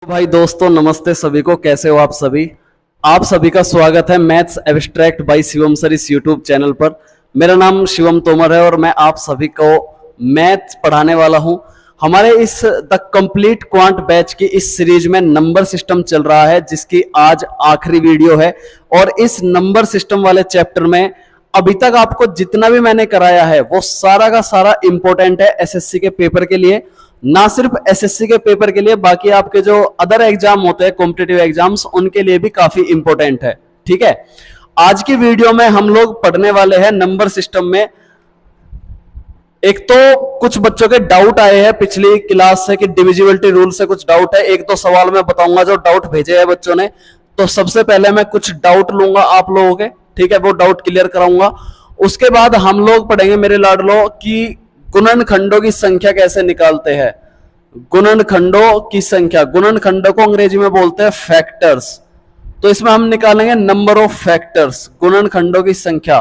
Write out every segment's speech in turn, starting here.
भाई दोस्तों नमस्ते सभी को, कैसे हो आप सभी। आप सभी का स्वागत है maths abstract by Shivam sir इस यूट्यूब चैनल पर। मेरा नाम शिवम तोमर है और मैं आप सभी को मैथ्स पढ़ाने वाला हूं। हमारे इस द कंप्लीट क्वांट बैच की इस सीरीज में नंबर सिस्टम चल रहा है, जिसकी आज आखिरी वीडियो है। और इस नंबर सिस्टम वाले चैप्टर में अभी तक आपको जितना भी मैंने कराया है वो सारा का सारा इंपॉर्टेंट है एसएससी के पेपर के लिए। ना सिर्फ एसएससी के पेपर के लिए, बाकी आपके जो अदर एग्जाम होते हैं कॉम्पिटिटिव एग्जाम्स, उनके लिए भी काफी इंपॉर्टेंट है। ठीक है, आज की वीडियो में हम लोग पढ़ने वाले हैं नंबर सिस्टम में। एक तो कुछ बच्चों के डाउट आए हैं पिछली क्लास से कि डिविजिबिलिटी रूल से कुछ डाउट है। एक दो सवाल मैं बताऊंगा जो डाउट भेजे हैं बच्चों ने। तो सबसे पहले मैं कुछ डाउट लूंगा आप लोगों के, ठीक है, वो डाउट क्लियर कराऊंगा। उसके बाद हम लोग पढ़ेंगे मेरे लाडलो कि गुणनखंडों की संख्या कैसे निकालते हैं। गुणनखंडों की संख्या, गुणनखंडों को अंग्रेजी में बोलते हैं फैक्टर्स। तो इसमें हम निकालेंगे नंबर ऑफ फैक्टर्स, गुणनखंडों की संख्या।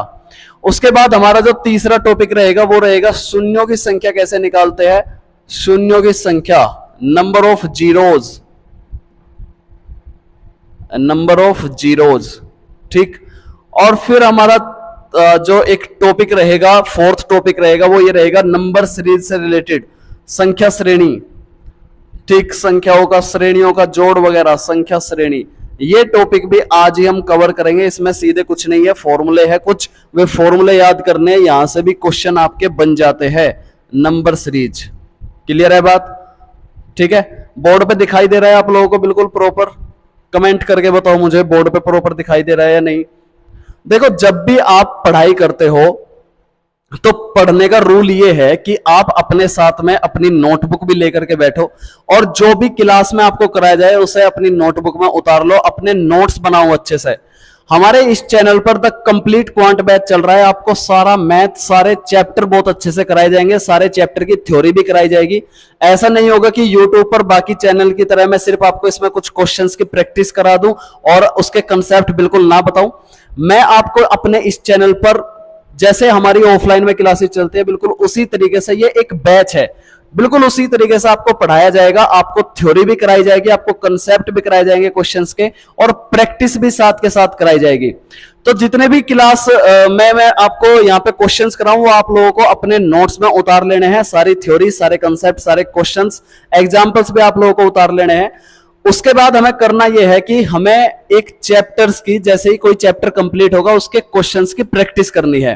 उसके बाद हमारा जो तीसरा टॉपिक रहेगा वो रहेगा शून्यों की संख्या कैसे निकालते हैं। शून्यों की संख्या, number of zeros, number of zeros, ठीक। और फिर हमारा जो एक टॉपिक रहेगा, फोर्थ टॉपिक रहेगा, वो ये रहेगा नंबर सीरीज से रिलेटेड, संख्या श्रेणी, ठीक, संख्याओं का, श्रेणियों का जोड़ वगैरह, संख्या श्रेणी। ये टॉपिक भी आज ही हम कवर करेंगे। इसमें सीधे कुछ नहीं है, फॉर्मूले है कुछ, वे फॉर्मूले याद करने हैं, यहां से भी क्वेश्चन आपके बन जाते हैं। नंबर सीरीज क्लियर है बात, ठीक है। बोर्ड पे दिखाई दे रहा है आप लोगों को बिल्कुल प्रॉपर? कमेंट करके बताओ मुझे बोर्ड पे प्रॉपर दिखाई दे रहा है या नहीं। देखो, जब भी आप पढ़ाई करते हो तो पढ़ने का रूल ये है कि आप अपने साथ में अपनी नोटबुक भी लेकर के बैठो और जो भी क्लास में आपको कराया जाए उसे अपनी नोटबुक में उतार लो, अपने नोट्स बनाओ अच्छे से। हमारे इस चैनल पर द कंप्लीट क्वांट बैच चल रहा है। आपको सारा मैथ, सारे चैप्टर बहुत अच्छे से कराए जाएंगे, सारे चैप्टर की थ्योरी भी कराई जाएगी। ऐसा नहीं होगा कि यूट्यूब पर बाकी चैनल की तरह मैं सिर्फ आपको इसमें कुछ क्वेश्चंस की प्रैक्टिस करा दूं और उसके कंसेप्ट बिल्कुल ना बताऊं। मैं आपको अपने इस चैनल पर, जैसे हमारी ऑफलाइन में क्लासेस चलती है, बिल्कुल उसी तरीके से ये एक बैच है, बिल्कुल उसी तरीके से आपको पढ़ाया जाएगा। आपको थ्योरी भी कराई जाएगी, आपको कंसेप्ट भी कराए जाएंगे क्वेश्चंस के, और प्रैक्टिस भी साथ के साथ कराई जाएगी। तो जितने भी क्लास मैं आपको यहाँ पे क्वेश्चंस कराऊं वो आप लोगों को अपने नोट्स में उतार लेने हैं। सारी थ्योरी, सारे कंसेप्ट, सारे क्वेश्चंस, एग्जाम्पल्स भी आप लोगों को उतार लेने हैं। उसके बाद हमें करना यह है कि हमें एक चैप्टर्स की, जैसे ही कोई चैप्टर कंप्लीट होगा उसके क्वेश्चंस की प्रैक्टिस करनी है।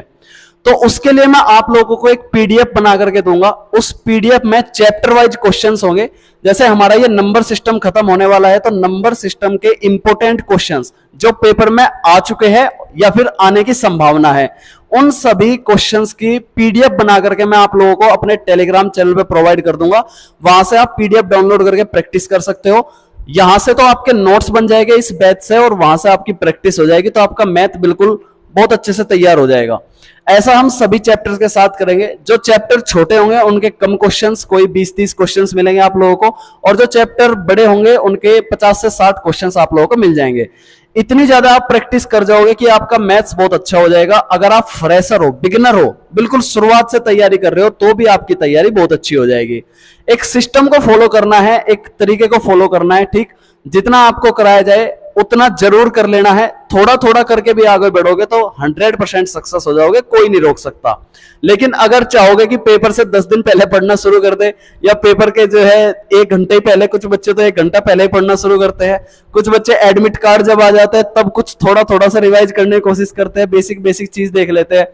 तो उसके लिए मैं आप लोगों को एक पीडीएफ बना करके दूंगा। उस पीडीएफ में चैप्टर वाइज क्वेश्चंस होंगे। जैसे हमारा ये नंबर सिस्टम खत्म होने वाला है तो नंबर सिस्टम के इंपॉर्टेंट क्वेश्चंस जो पेपर में आ चुके हैं या फिर आने की संभावना है, उन सभी क्वेश्चंस की पीडीएफ बना करके मैं आप लोगों को अपने टेलीग्राम चैनल पे प्रोवाइड कर दूंगा। वहां से आप पीडीएफ डाउनलोड करके प्रैक्टिस कर सकते हो। यहां से तो आपके नोट्स बन जाएंगे इस बैच से और वहां से आपकी प्रैक्टिस हो जाएगी, तो आपका मैथ बिल्कुल बहुत अच्छे से तैयार हो जाएगा। ऐसा हम सभी चैप्टर्स के साथ करेंगे। जो चैप्टर छोटे होंगे उनके कम क्वेश्चंस, कोई 20-30 क्वेश्चंस मिलेंगे आप लोगों को, और जो चैप्टर बड़े होंगे उनके 50 से 60 क्वेश्चंस आप लोगों को मिल जाएंगे। इतनी ज्यादा आप प्रैक्टिस कर जाओगे कि आपका मैथ्स बहुत अच्छा हो जाएगा। अगर आप फ्रेशर हो, बिगिनर हो, बिल्कुल शुरुआत से तैयारी कर रहे हो, तो भी आपकी तैयारी बहुत अच्छी हो जाएगी। एक सिस्टम को फॉलो करना है, एक तरीके को फॉलो करना है, ठीक। जितना आपको कराया जाए उतना जरूर कर लेना है। थोड़ा थोड़ा करके भी आगे बढ़ोगे तो 100% सक्सेस हो जाओगे, कोई नहीं रोक सकता। लेकिन अगर चाहोगे कि पेपर से 10 दिन पहले पढ़ना शुरू कर दे, या पेपर के जो है 1 घंटे पहले, कुछ बच्चे तो 1 घंटा पहले ही पढ़ना शुरू करते हैं, कुछ बच्चे एडमिट कार्ड जब आ जाते हैं तब कुछ थोड़ा थोड़ा सा रिवाइज करने की कोशिश करते हैं, बेसिक बेसिक चीज देख लेते हैं,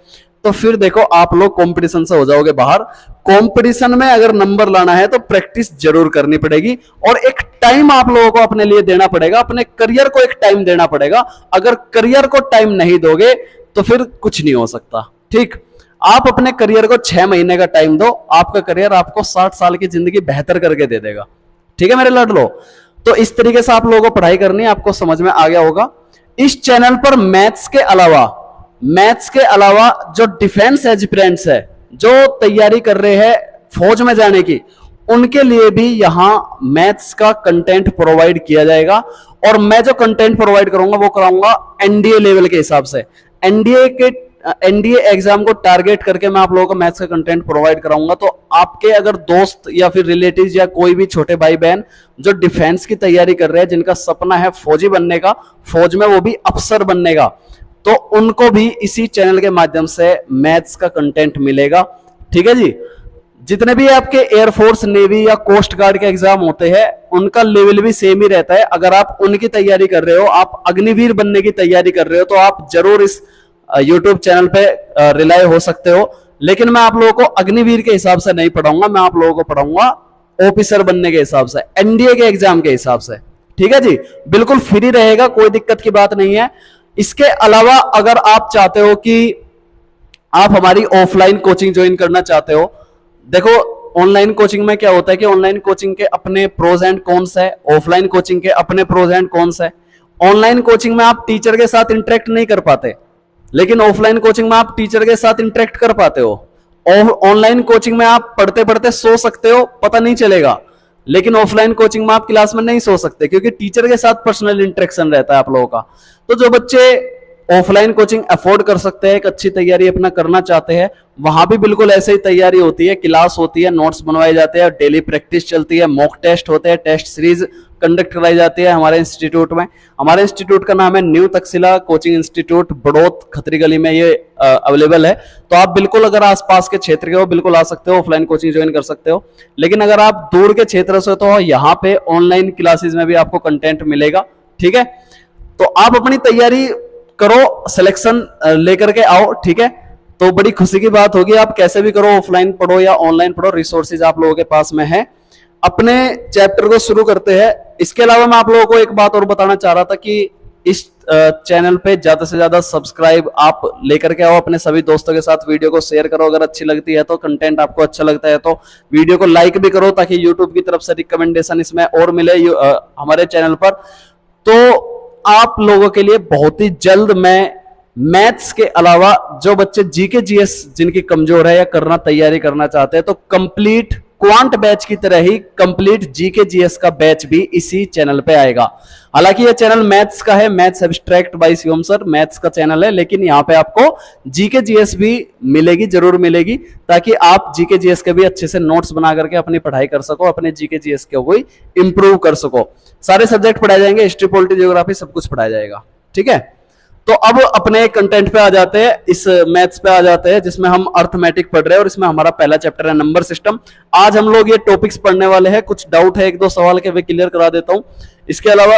तो फिर देखो आप लोग कंपटीशन से हो जाओगे बाहर। कंपटीशन में अगर नंबर लाना है तो प्रैक्टिस जरूर करनी पड़ेगी और एक टाइम आप लोगों को अपने लिए देना पड़ेगा, अपने करियर को एक टाइम देना पड़ेगा। अगर करियर को टाइम नहीं दोगे तो फिर कुछ नहीं हो सकता, ठीक। आप अपने करियर को 6 महीने का टाइम दो, आपका करियर आपको 60 साल की जिंदगी बेहतर करके दे देगा, ठीक है मेरे लाडलो। तो इस तरीके से आप लोगों को पढ़ाई करनी है, आपको समझ में आ गया होगा। इस चैनल पर मैथ्स के अलावा जो डिफेंस एस्पिरेंट्स है, जो तैयारी कर रहे हैं फौज में जाने की, उनके लिए भी यहां मैथ्स का कंटेंट प्रोवाइड किया जाएगा। और मैं जो कंटेंट प्रोवाइड करूंगा वो कराऊंगा एनडीए लेवल के हिसाब से। एनडीए के एनडीए एग्जाम को टारगेट करके मैं आप लोगों को मैथ्स का कंटेंट प्रोवाइड कराऊंगा। तो आपके अगर दोस्त या फिर रिलेटिव्स या कोई भी छोटे भाई बहन जो डिफेंस की तैयारी कर रहे हैं, जिनका सपना है फौजी बनने का, फौज में वो भी अफसर बनने का, तो उनको भी इसी चैनल के माध्यम से मैथ्स का कंटेंट मिलेगा। ठीक है जी। जितने भी आपके एयरफोर्स, नेवी या कोस्ट गार्ड के एग्जाम होते हैं उनका लेवल भी सेम ही रहता है। अगर आप उनकी तैयारी कर रहे हो, आप अग्निवीर बनने की तैयारी कर रहे हो, तो आप जरूर इस यूट्यूब चैनल पे रिलाय हो सकते हो। लेकिन मैं आप लोगों को अग्निवीर के हिसाब से नहीं पढ़ाऊंगा, मैं आप लोगों को पढ़ाऊंगा ऑफिसर बनने के हिसाब से, एनडीए के एग्जाम के हिसाब से। ठीक है जी, बिल्कुल फ्री रहेगा, कोई दिक्कत की बात नहीं है। इसके अलावा अगर आप चाहते हो कि आप हमारी ऑफलाइन कोचिंग ज्वाइन करना चाहते हो, देखो ऑनलाइन कोचिंग में क्या होता है कि ऑनलाइन कोचिंग के अपने प्रोज एंड कॉन्स है, ऑफलाइन कोचिंग के अपने प्रोज एंड कॉन्स है। ऑनलाइन कोचिंग में आप टीचर के साथ इंटरेक्ट नहीं कर पाते, लेकिन ऑफलाइन कोचिंग में आप टीचर के साथ इंटरेक्ट कर पाते हो। ऑनलाइन कोचिंग में आप पढ़ते पढ़ते सो सकते हो, पता नहीं चलेगा, लेकिन ऑफलाइन कोचिंग में आप क्लास में नहीं सो सकते क्योंकि टीचर के साथ पर्सनल इंटरेक्शन रहता है आप लोगों का। तो जो बच्चे ऑफलाइन कोचिंग अफोर्ड कर सकते हैं, एक अच्छी तैयारी अपना करना चाहते हैं, वहां भी बिल्कुल ऐसे ही तैयारी होती है, क्लास होती है, नोट्स बनवाए जाते हैं, डेली प्रैक्टिस चलती है, मॉक टेस्ट होते हैं, टेस्ट सीरीज कंडक्ट कराई जाती है हमारे इंस्टीट्यूट में। हमारे इंस्टीट्यूट का नाम है new Takshashila coaching institute, Baraut Khatri गली में ये अवेलेबल है। तो आप बिल्कुल अगर आसपास के क्षेत्र के हो बिल्कुल आ सकते हो, ऑफलाइन कोचिंग ज्वाइन कर सकते हो। लेकिन अगर आप दूर के क्षेत्र से, तो यहाँ पे ऑनलाइन क्लासेस में भी आपको कंटेंट मिलेगा। ठीक है, तो आप अपनी तैयारी करो, सिलेक्शन लेकर के आओ। ठीक है, तो बड़ी खुशी की बात होगी। आप कैसे भी करो, ऑफलाइन पढ़ो या ऑनलाइन पढ़ो, रिसोर्सेज आप लोगों के पास में है। अपने चैप्टर को शुरू करते हैं। इसके अलावा मैं आप लोगों को एक बात और बताना चाह रहा था कि इस चैनल पे ज्यादा से ज्यादा सब्सक्राइब आप लेकर के आओ, अपने सभी दोस्तों के साथ वीडियो को शेयर करो। अगर अच्छी लगती है तो, कंटेंट आपको अच्छा लगता है तो वीडियो को लाइक भी करो, ताकि यूट्यूब की तरफ से रिकमेंडेशन इसमें और मिले हमारे चैनल पर। तो आप लोगों के लिए बहुत ही जल्द मैं मैथ्स के अलावा जो बच्चे जीके जीएस जिनकी कमजोर है या करना तैयारी करना चाहते हैं, तो कंप्लीट क्वांट बैच की तरह ही कंप्लीट जीके जीएस का बैच भी इसी चैनल पे आएगा। हालांकि ये चैनल मैथ्स का है, maths abstract by Shivam sir, maths का चैनल है, लेकिन यहाँ पे आपको जीके जीएस भी मिलेगी, जरूर मिलेगी, ताकि आप जीके जीएस के भी अच्छे से नोट्स बना करके अपनी पढ़ाई कर सको, अपने जीके जीएस के भी इंप्रूव कर सको। सारे सब्जेक्ट पढ़ाए जाएंगे, हिस्ट्री, पॉलिटी, ज्योग्राफी, सब कुछ पढ़ाया जाएगा। ठीक है, तो अब अपने कंटेंट पे आ जाते हैं, इस मैथ्स पे आ जाते हैं जिसमें हम अर्थमेटिक पढ़ रहे हैं, और इसमें हमारा पहला चैप्टर है नंबर सिस्टम। आज हम लोग ये टॉपिक्स पढ़ने वाले हैं। कुछ डाउट है, एक दो सवाल के वे क्लियर करा देता हूं। इसके अलावा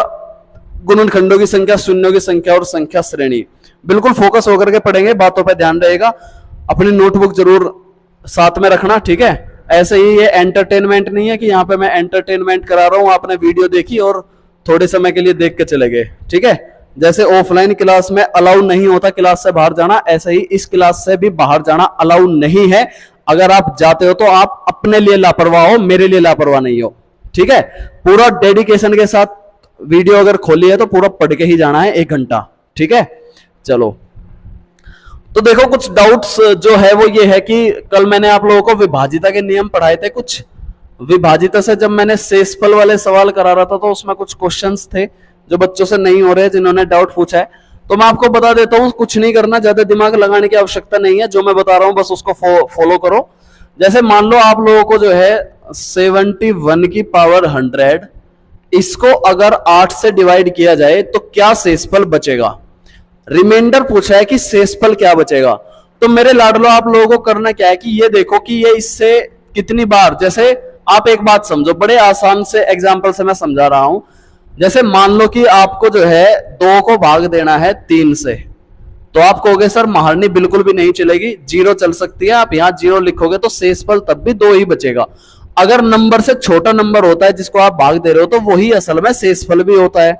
गुणनखंडों की संख्या, शून्यों की संख्या और संख्या श्रेणी बिल्कुल फोकस होकर के पढ़ेंगे, बातों पर ध्यान रहेगा। अपनी नोटबुक जरूर साथ में रखना। ठीक है, ऐसे ही ये एंटरटेनमेंट नहीं है कि यहाँ पे मैं एंटरटेनमेंट करा रहा हूँ, आपने वीडियो देखी और थोड़े समय के लिए देख के चले गए। ठीक है, जैसे ऑफलाइन क्लास में अलाउ नहीं होता क्लास से बाहर जाना, ऐसे ही इस क्लास से भी बाहर जाना अलाउ नहीं है। अगर आप जाते हो तो आप अपने लिए लापरवाह हो, मेरे लिए लापरवाह नहीं हो। ठीक है, पूरा डेडिकेशन के साथ वीडियो अगर खोली है तो पूरा पढ़ के ही जाना है, 1 घंटा। ठीक है, चलो तो देखो कुछ डाउट्स जो है वो ये है कि कल मैंने आप लोगों को विभाजिता के नियम पढ़ाए थे। कुछ विभाजिता से जब मैंने शेषफल वाले सवाल करा रहा था तो उसमें कुछ क्वेश्चंस थे जो बच्चों से नहीं हो रहे, जिन्होंने डाउट पूछा है। तो मैं आपको बता देता हूं, कुछ नहीं करना, ज्यादा दिमाग लगाने की आवश्यकता नहीं है, जो मैं बता रहा हूं बस उसको फॉलो करो। जैसे मान लो आप लोगों को जो है 71 की पावर 100, इसको अगर 8 से डिवाइड किया जाए तो क्या शेषफल बचेगा। रिमाइंडर पूछा है कि शेषफल क्या बचेगा। तो मेरे लाडलो आप लोगों को करना क्या है कि ये देखो कि ये इससे कितनी बार, जैसे आप एक बात समझो, बड़े आसान से एग्जाम्पल से मैं समझा रहा हूं। जैसे मान लो कि आपको जो है 2 को भाग देना है 3 से, तो आप कहोगे सर महारनी बिल्कुल भी नहीं चलेगी, 0 चल सकती है। आप यहां 0 लिखोगे तो शेषफल तब भी 2 ही बचेगा। अगर नंबर से छोटा नंबर होता है जिसको आप भाग दे रहे हो तो वही असल में शेषफल भी होता है।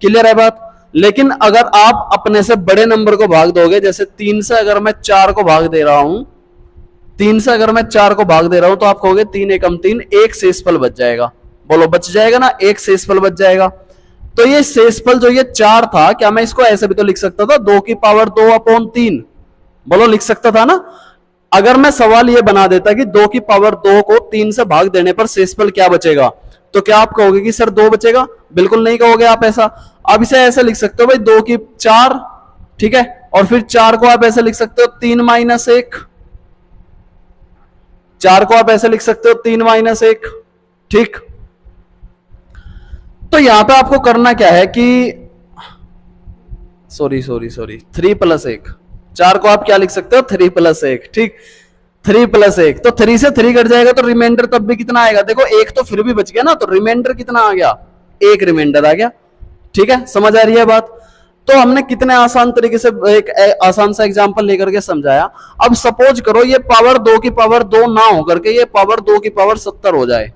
क्लियर है बात। लेकिन अगर आप अपने से बड़े नंबर को भाग दोगे, जैसे 3 से अगर मैं 4 को भाग दे रहा हूं, 3 से अगर मैं 4 को भाग दे रहा हूं तो आप कहोगे 3 एकम 3, 1 शेषफल बच जाएगा। बोलो बच जाएगा ना, 1 शेषफल बच जाएगा। तो ये शेषफल जो ये 4 था, क्या मैं इसको ऐसे भी तो लिख सकता था, 2 की पावर 2/3। बोलो लिख सकता था ना। अगर मैं सवाल ये बना देता कि 2 की पावर 2 को 3 से भाग देने पर शेषफल क्या बचेगा, तो क्या आप कहोगे कि सर 2 बचेगा? बिल्कुल नहीं कहोगे आप ऐसा। अब इसे ऐसे लिख सकते हो भाई 2 की 4, ठीक है, और फिर 4 को आप ऐसे लिख सकते हो 3 माइनस 1, 4 को आप ऐसे लिख सकते हो 3 माइनस 1, ठीक। तो यहां पे आपको करना क्या है कि सॉरी 3 प्लस 1, 4 को आप क्या लिख सकते हो 3 प्लस 1, ठीक। 3 प्लस 1, तो 3 से 3 कट जाएगा तो रिमाइंडर तब भी कितना आएगा, देखो 1 तो फिर भी बच गया ना, तो रिमाइंडर कितना आ गया, 1 रिमाइंडर आ गया, ठीक है। समझ आ रही है बात। तो हमने कितने आसान तरीके से एक आसान सा एग्जांपल लेकर के समझाया। अब सपोज करो ये पावर 2 की पावर 2 ना होकर के ये पावर 2 की पावर 70 हो जाए,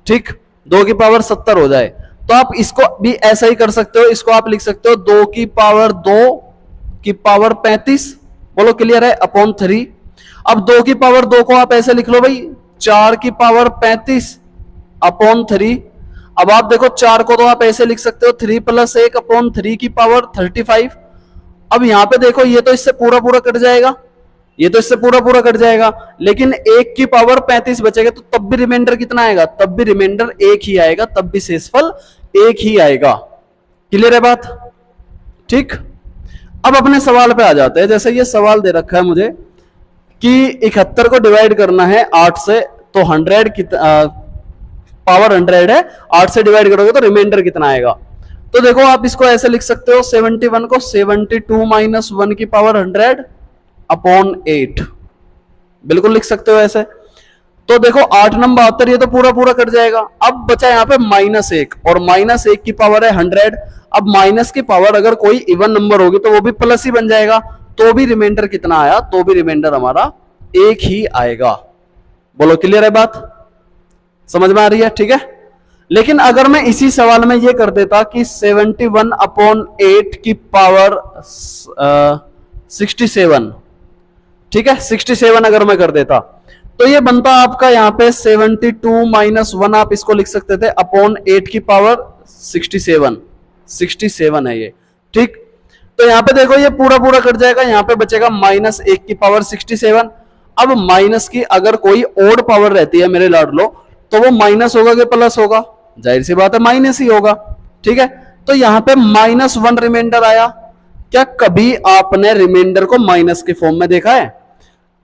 ठीक, 2 की पावर 70 हो जाए, तो आप इसको भी ऐसा ही कर सकते हो, इसको आप लिख सकते हो 2 की पावर 2 की पावर 35, बोलो क्लियर है, अपॉन 3। अब 2 की पावर 2 को आप ऐसे लिख लो भाई 4 की पावर 35 अपॉन 3। अब आप देखो 4 को तो आप ऐसे लिख सकते हो 3 प्लस 1 अपॉन 3 की पावर 35। अब यहां पे देखो ये तो इससे पूरा पूरा कट जाएगा, ये तो इससे पूरा पूरा कट जाएगा, लेकिन 1 की पावर 35 बचेगा, तो तब भी रिमाइंडर कितना आएगा, तब भी रिमाइंडर 1 ही आएगा, तब भी शेषफल 1 ही आएगा। क्लियर है बात, ठीक। अब अपने सवाल पे आ जाते हैं। जैसे ये सवाल दे रखा है मुझे कि 71 को डिवाइड करना है 8 से, तो 100 पावर 100 है, 8 से डिवाइड करोगे तो रिमाइंडर कितना आएगा। तो देखो आप इसको ऐसे लिख सकते हो 71 को 72 माइनस 1 की पावर 100 अपॉन 8, बिल्कुल लिख सकते हो ऐसे। तो देखो 8 नंबर 72, ये तो पूरा पूरा कट जाएगा। अब बचा यहाँ पे -1, और -1 की पावर है 100। अब माइनस की पावर अगर कोई इवन नंबर होगी तो वो भी प्लस ही बन जाएगा, तो भी रिमाइंडर कितना आया, तो भी रिमाइंडर हमारा 1 ही आएगा। बोलो क्लियर है बात, समझ में आ रही है, ठीक है। लेकिन अगर मैं इसी सवाल में ये कर देता कि 71 अपॉन 8 की पावर 67, ठीक है, 67 अगर मैं कर देता तो ये बनता आपका यहाँ पे 72 माइनस 1, आप इसको लिख सकते थे अपॉन 8 की पावर 67 है ये, ठीक। तो यहाँ पे देखो ये पूरा पूरा कट जाएगा, यहाँ पे बचेगा -1 की पावर 67। अब माइनस की अगर कोई ओड पावर रहती है मेरे लाडलो, तो वो माइनस होगा कि प्लस होगा, जाहिर सी बात है माइनस ही होगा, ठीक है। तो यहाँ पे -1 रिमाइंडर आया। क्या कभी आपने रिमाइंडर को माइनस के फॉर्म में देखा है?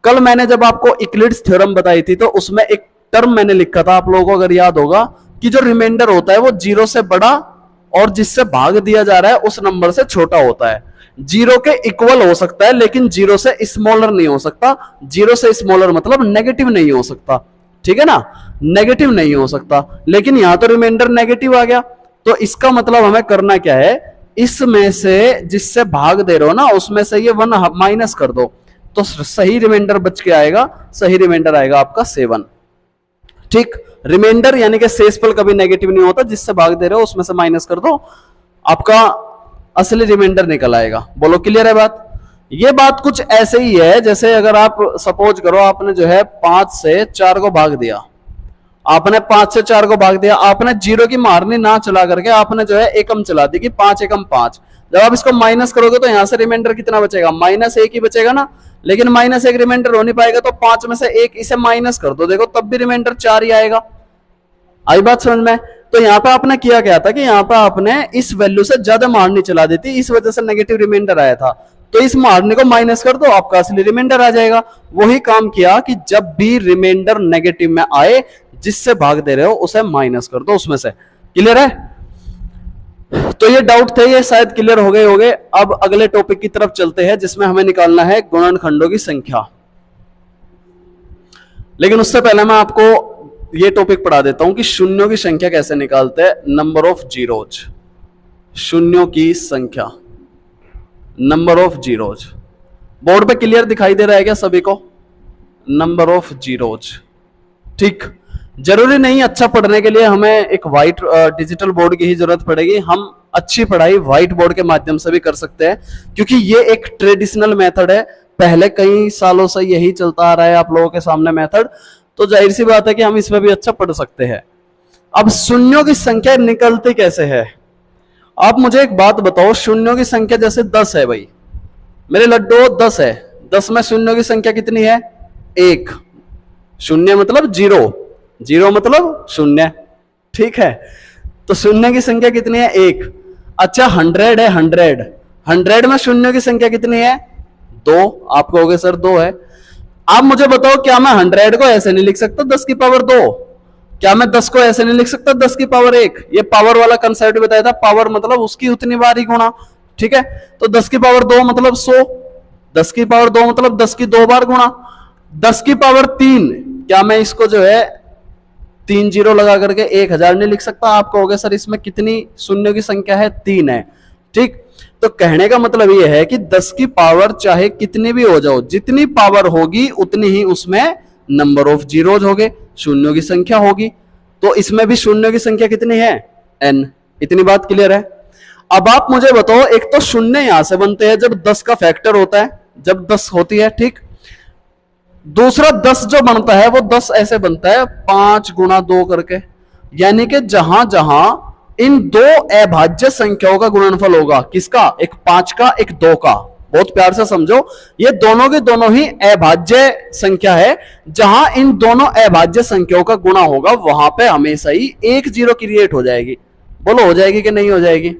कल मैंने जब आपको इक्लिड्स थ्योरम बताई थी तो उसमें एक टर्म मैंने लिखा था, आप लोगों को अगर याद होगा, कि जो रिमाइंडर होता है वो 0 से बड़ा और जिससे भाग दिया जा रहा है उस नंबर से छोटा होता है। 0 के इक्वल हो सकता है लेकिन 0 से स्मॉलर नहीं हो सकता। 0 से स्मॉलर मतलब नेगेटिव नहीं हो सकता, ठीक है ना, नेगेटिव नहीं हो सकता। लेकिन यहां तो रिमाइंडर नेगेटिव आ गया, तो इसका मतलब हमें करना क्या है, इसमें से जिससे भाग दे रहे हो ना उसमें से ये 1 माइनस कर दो, तो सही रिमाइंडर बच के आएगा, सही रिमाइंडर आएगा आपका 7, ठीक। रिमाइंडर यानी कि शेषफल कभी नेगेटिव नहीं होता, जिससे भाग दे रहे हो उसमें से माइनस कर दो, आपका असली रिमाइंडर निकल आएगा। बोलो क्लियर है बात। ये बात कुछ ऐसे ही है जैसे अगर आप सपोज करो आपने जो है 5 से 4 को भाग दिया, आपने 5 से 4 को भाग दिया, आपने 0 की मारनी ना चला करके आपने जो है एकम चला दी कि 5 एकम 5। जब आप इसको माइनस करोगे तो यहां से रिमाइंडर कितना बचेगा, -1 ही बचेगा ना, लेकिन -1 रिमाइंडर हो नहीं पाएगा, तो 5 में से 1 इसे माइनस कर दो, देखो तब भी रिमाइंडर 4 ही आएगा। आई बात समझ में। तो यहाँ पे आपने किया क्या था कि यहाँ पे आपने इस वैल्यू से ज्यादा मारनी चला दी थी, इस वजह से नेगेटिव रिमाइंडर आया था, तो इस मारने को माइनस कर दो, आपका असली रिमाइंडर आ जाएगा। वही काम किया कि जब भी रिमाइंडर नेगेटिव में आए, जिससे भाग दे रहे हो उसे माइनस कर दो उसमें से। क्लियर है। तो ये डाउट थे, ये शायद क्लियर हो गए। अब अगले टॉपिक की तरफ चलते हैं जिसमें हमें निकालना है गुणनखंडों की संख्या। लेकिन उससे पहले मैं आपको ये टॉपिक पढ़ा देता हूं कि शून्यों की संख्या कैसे निकालते हैं। नंबर ऑफ जीरोज, शून्यों की संख्या, नंबर ऑफ जीरोज। बोर्ड पे क्लियर दिखाई दे रहा है क्या सभी को? नंबर ऑफ जीरोज, ठीक। जरूरी नहीं अच्छा पढ़ने के लिए हमें एक व्हाइट डिजिटल बोर्ड की ही जरूरत पड़ेगी, हम अच्छी पढ़ाई व्हाइट बोर्ड के माध्यम से भी कर सकते हैं, क्योंकि ये एक ट्रेडिशनल मेथड है, पहले कई सालों से यही चलता आ रहा है आप लोगों के सामने मेथड, तो जाहिर सी बात है कि हम इसमें भी अच्छा पढ़ सकते हैं। अब शून्यों की संख्या निकलती कैसे है? आप मुझे एक बात बताओ, शून्यों की संख्या जैसे 10 है भाई, मेरे लड्डू 10 है, 10 में शून्यों की संख्या कितनी है? 1। शून्य मतलब 0, 0 मतलब शून्य, ठीक है। तो शून्य की संख्या कितनी है? 1। अच्छा 100 है, 100 में शून्यों की संख्या कितनी है? 2। आप कहोगे सर 2 है। आप मुझे बताओ, क्या मैं 100 को ऐसे नहीं लिख सकता 10 की पावर 2? क्या मैं 10 को ऐसे नहीं लिख सकता 10 की पावर 1? ये पावर वाला कंसेप्ट बताया था, पावर मतलब उसकी उतनी बार ही गुणा। ठीक है, तो 10 की पावर 2 मतलब 100, 10 की पावर 2 मतलब 10 की 2 बार गुणा। 10 की पावर 3, क्या मैं इसको जो है 3 जीरो लगा करके 1000 नहीं लिख सकता? आप कहोगे सर इसमें कितनी शून्यों की संख्या है? 3 है। ठीक, तो कहने का मतलब यह है कि 10 की पावर चाहे कितनी भी हो जाओ, जितनी पावर होगी उतनी ही उसमें नंबर ऑफ जीरोज होंगे, शून्यों की संख्या होगी। तो इसमें भी शून्यों की संख्या कितनी है? n। इतनी बात क्लियर है? अब आप मुझे बताओ, एक तो शून्य यहां से बनते हैं जब 10 का फैक्टर होता है, जब 10 होती है। ठीक, दूसरा 10 जो बनता है वो 10 ऐसे बनता है 5 गुणा 2 करके, यानी कि जहां जहां इन दो अभाज्य संख्याओं का गुणनफल होगा, किसका? एक 5 का, एक 2 का। बहुत प्यार से समझो, ये दोनों के दोनों ही अभाज्य संख्या है। जहां इन दोनों अभाज्य संख्याओं का गुणा होगा वहां पे हमेशा ही एक जीरो क्रिएट हो जाएगी। बोलो हो जाएगी कि नहीं हो जाएगी?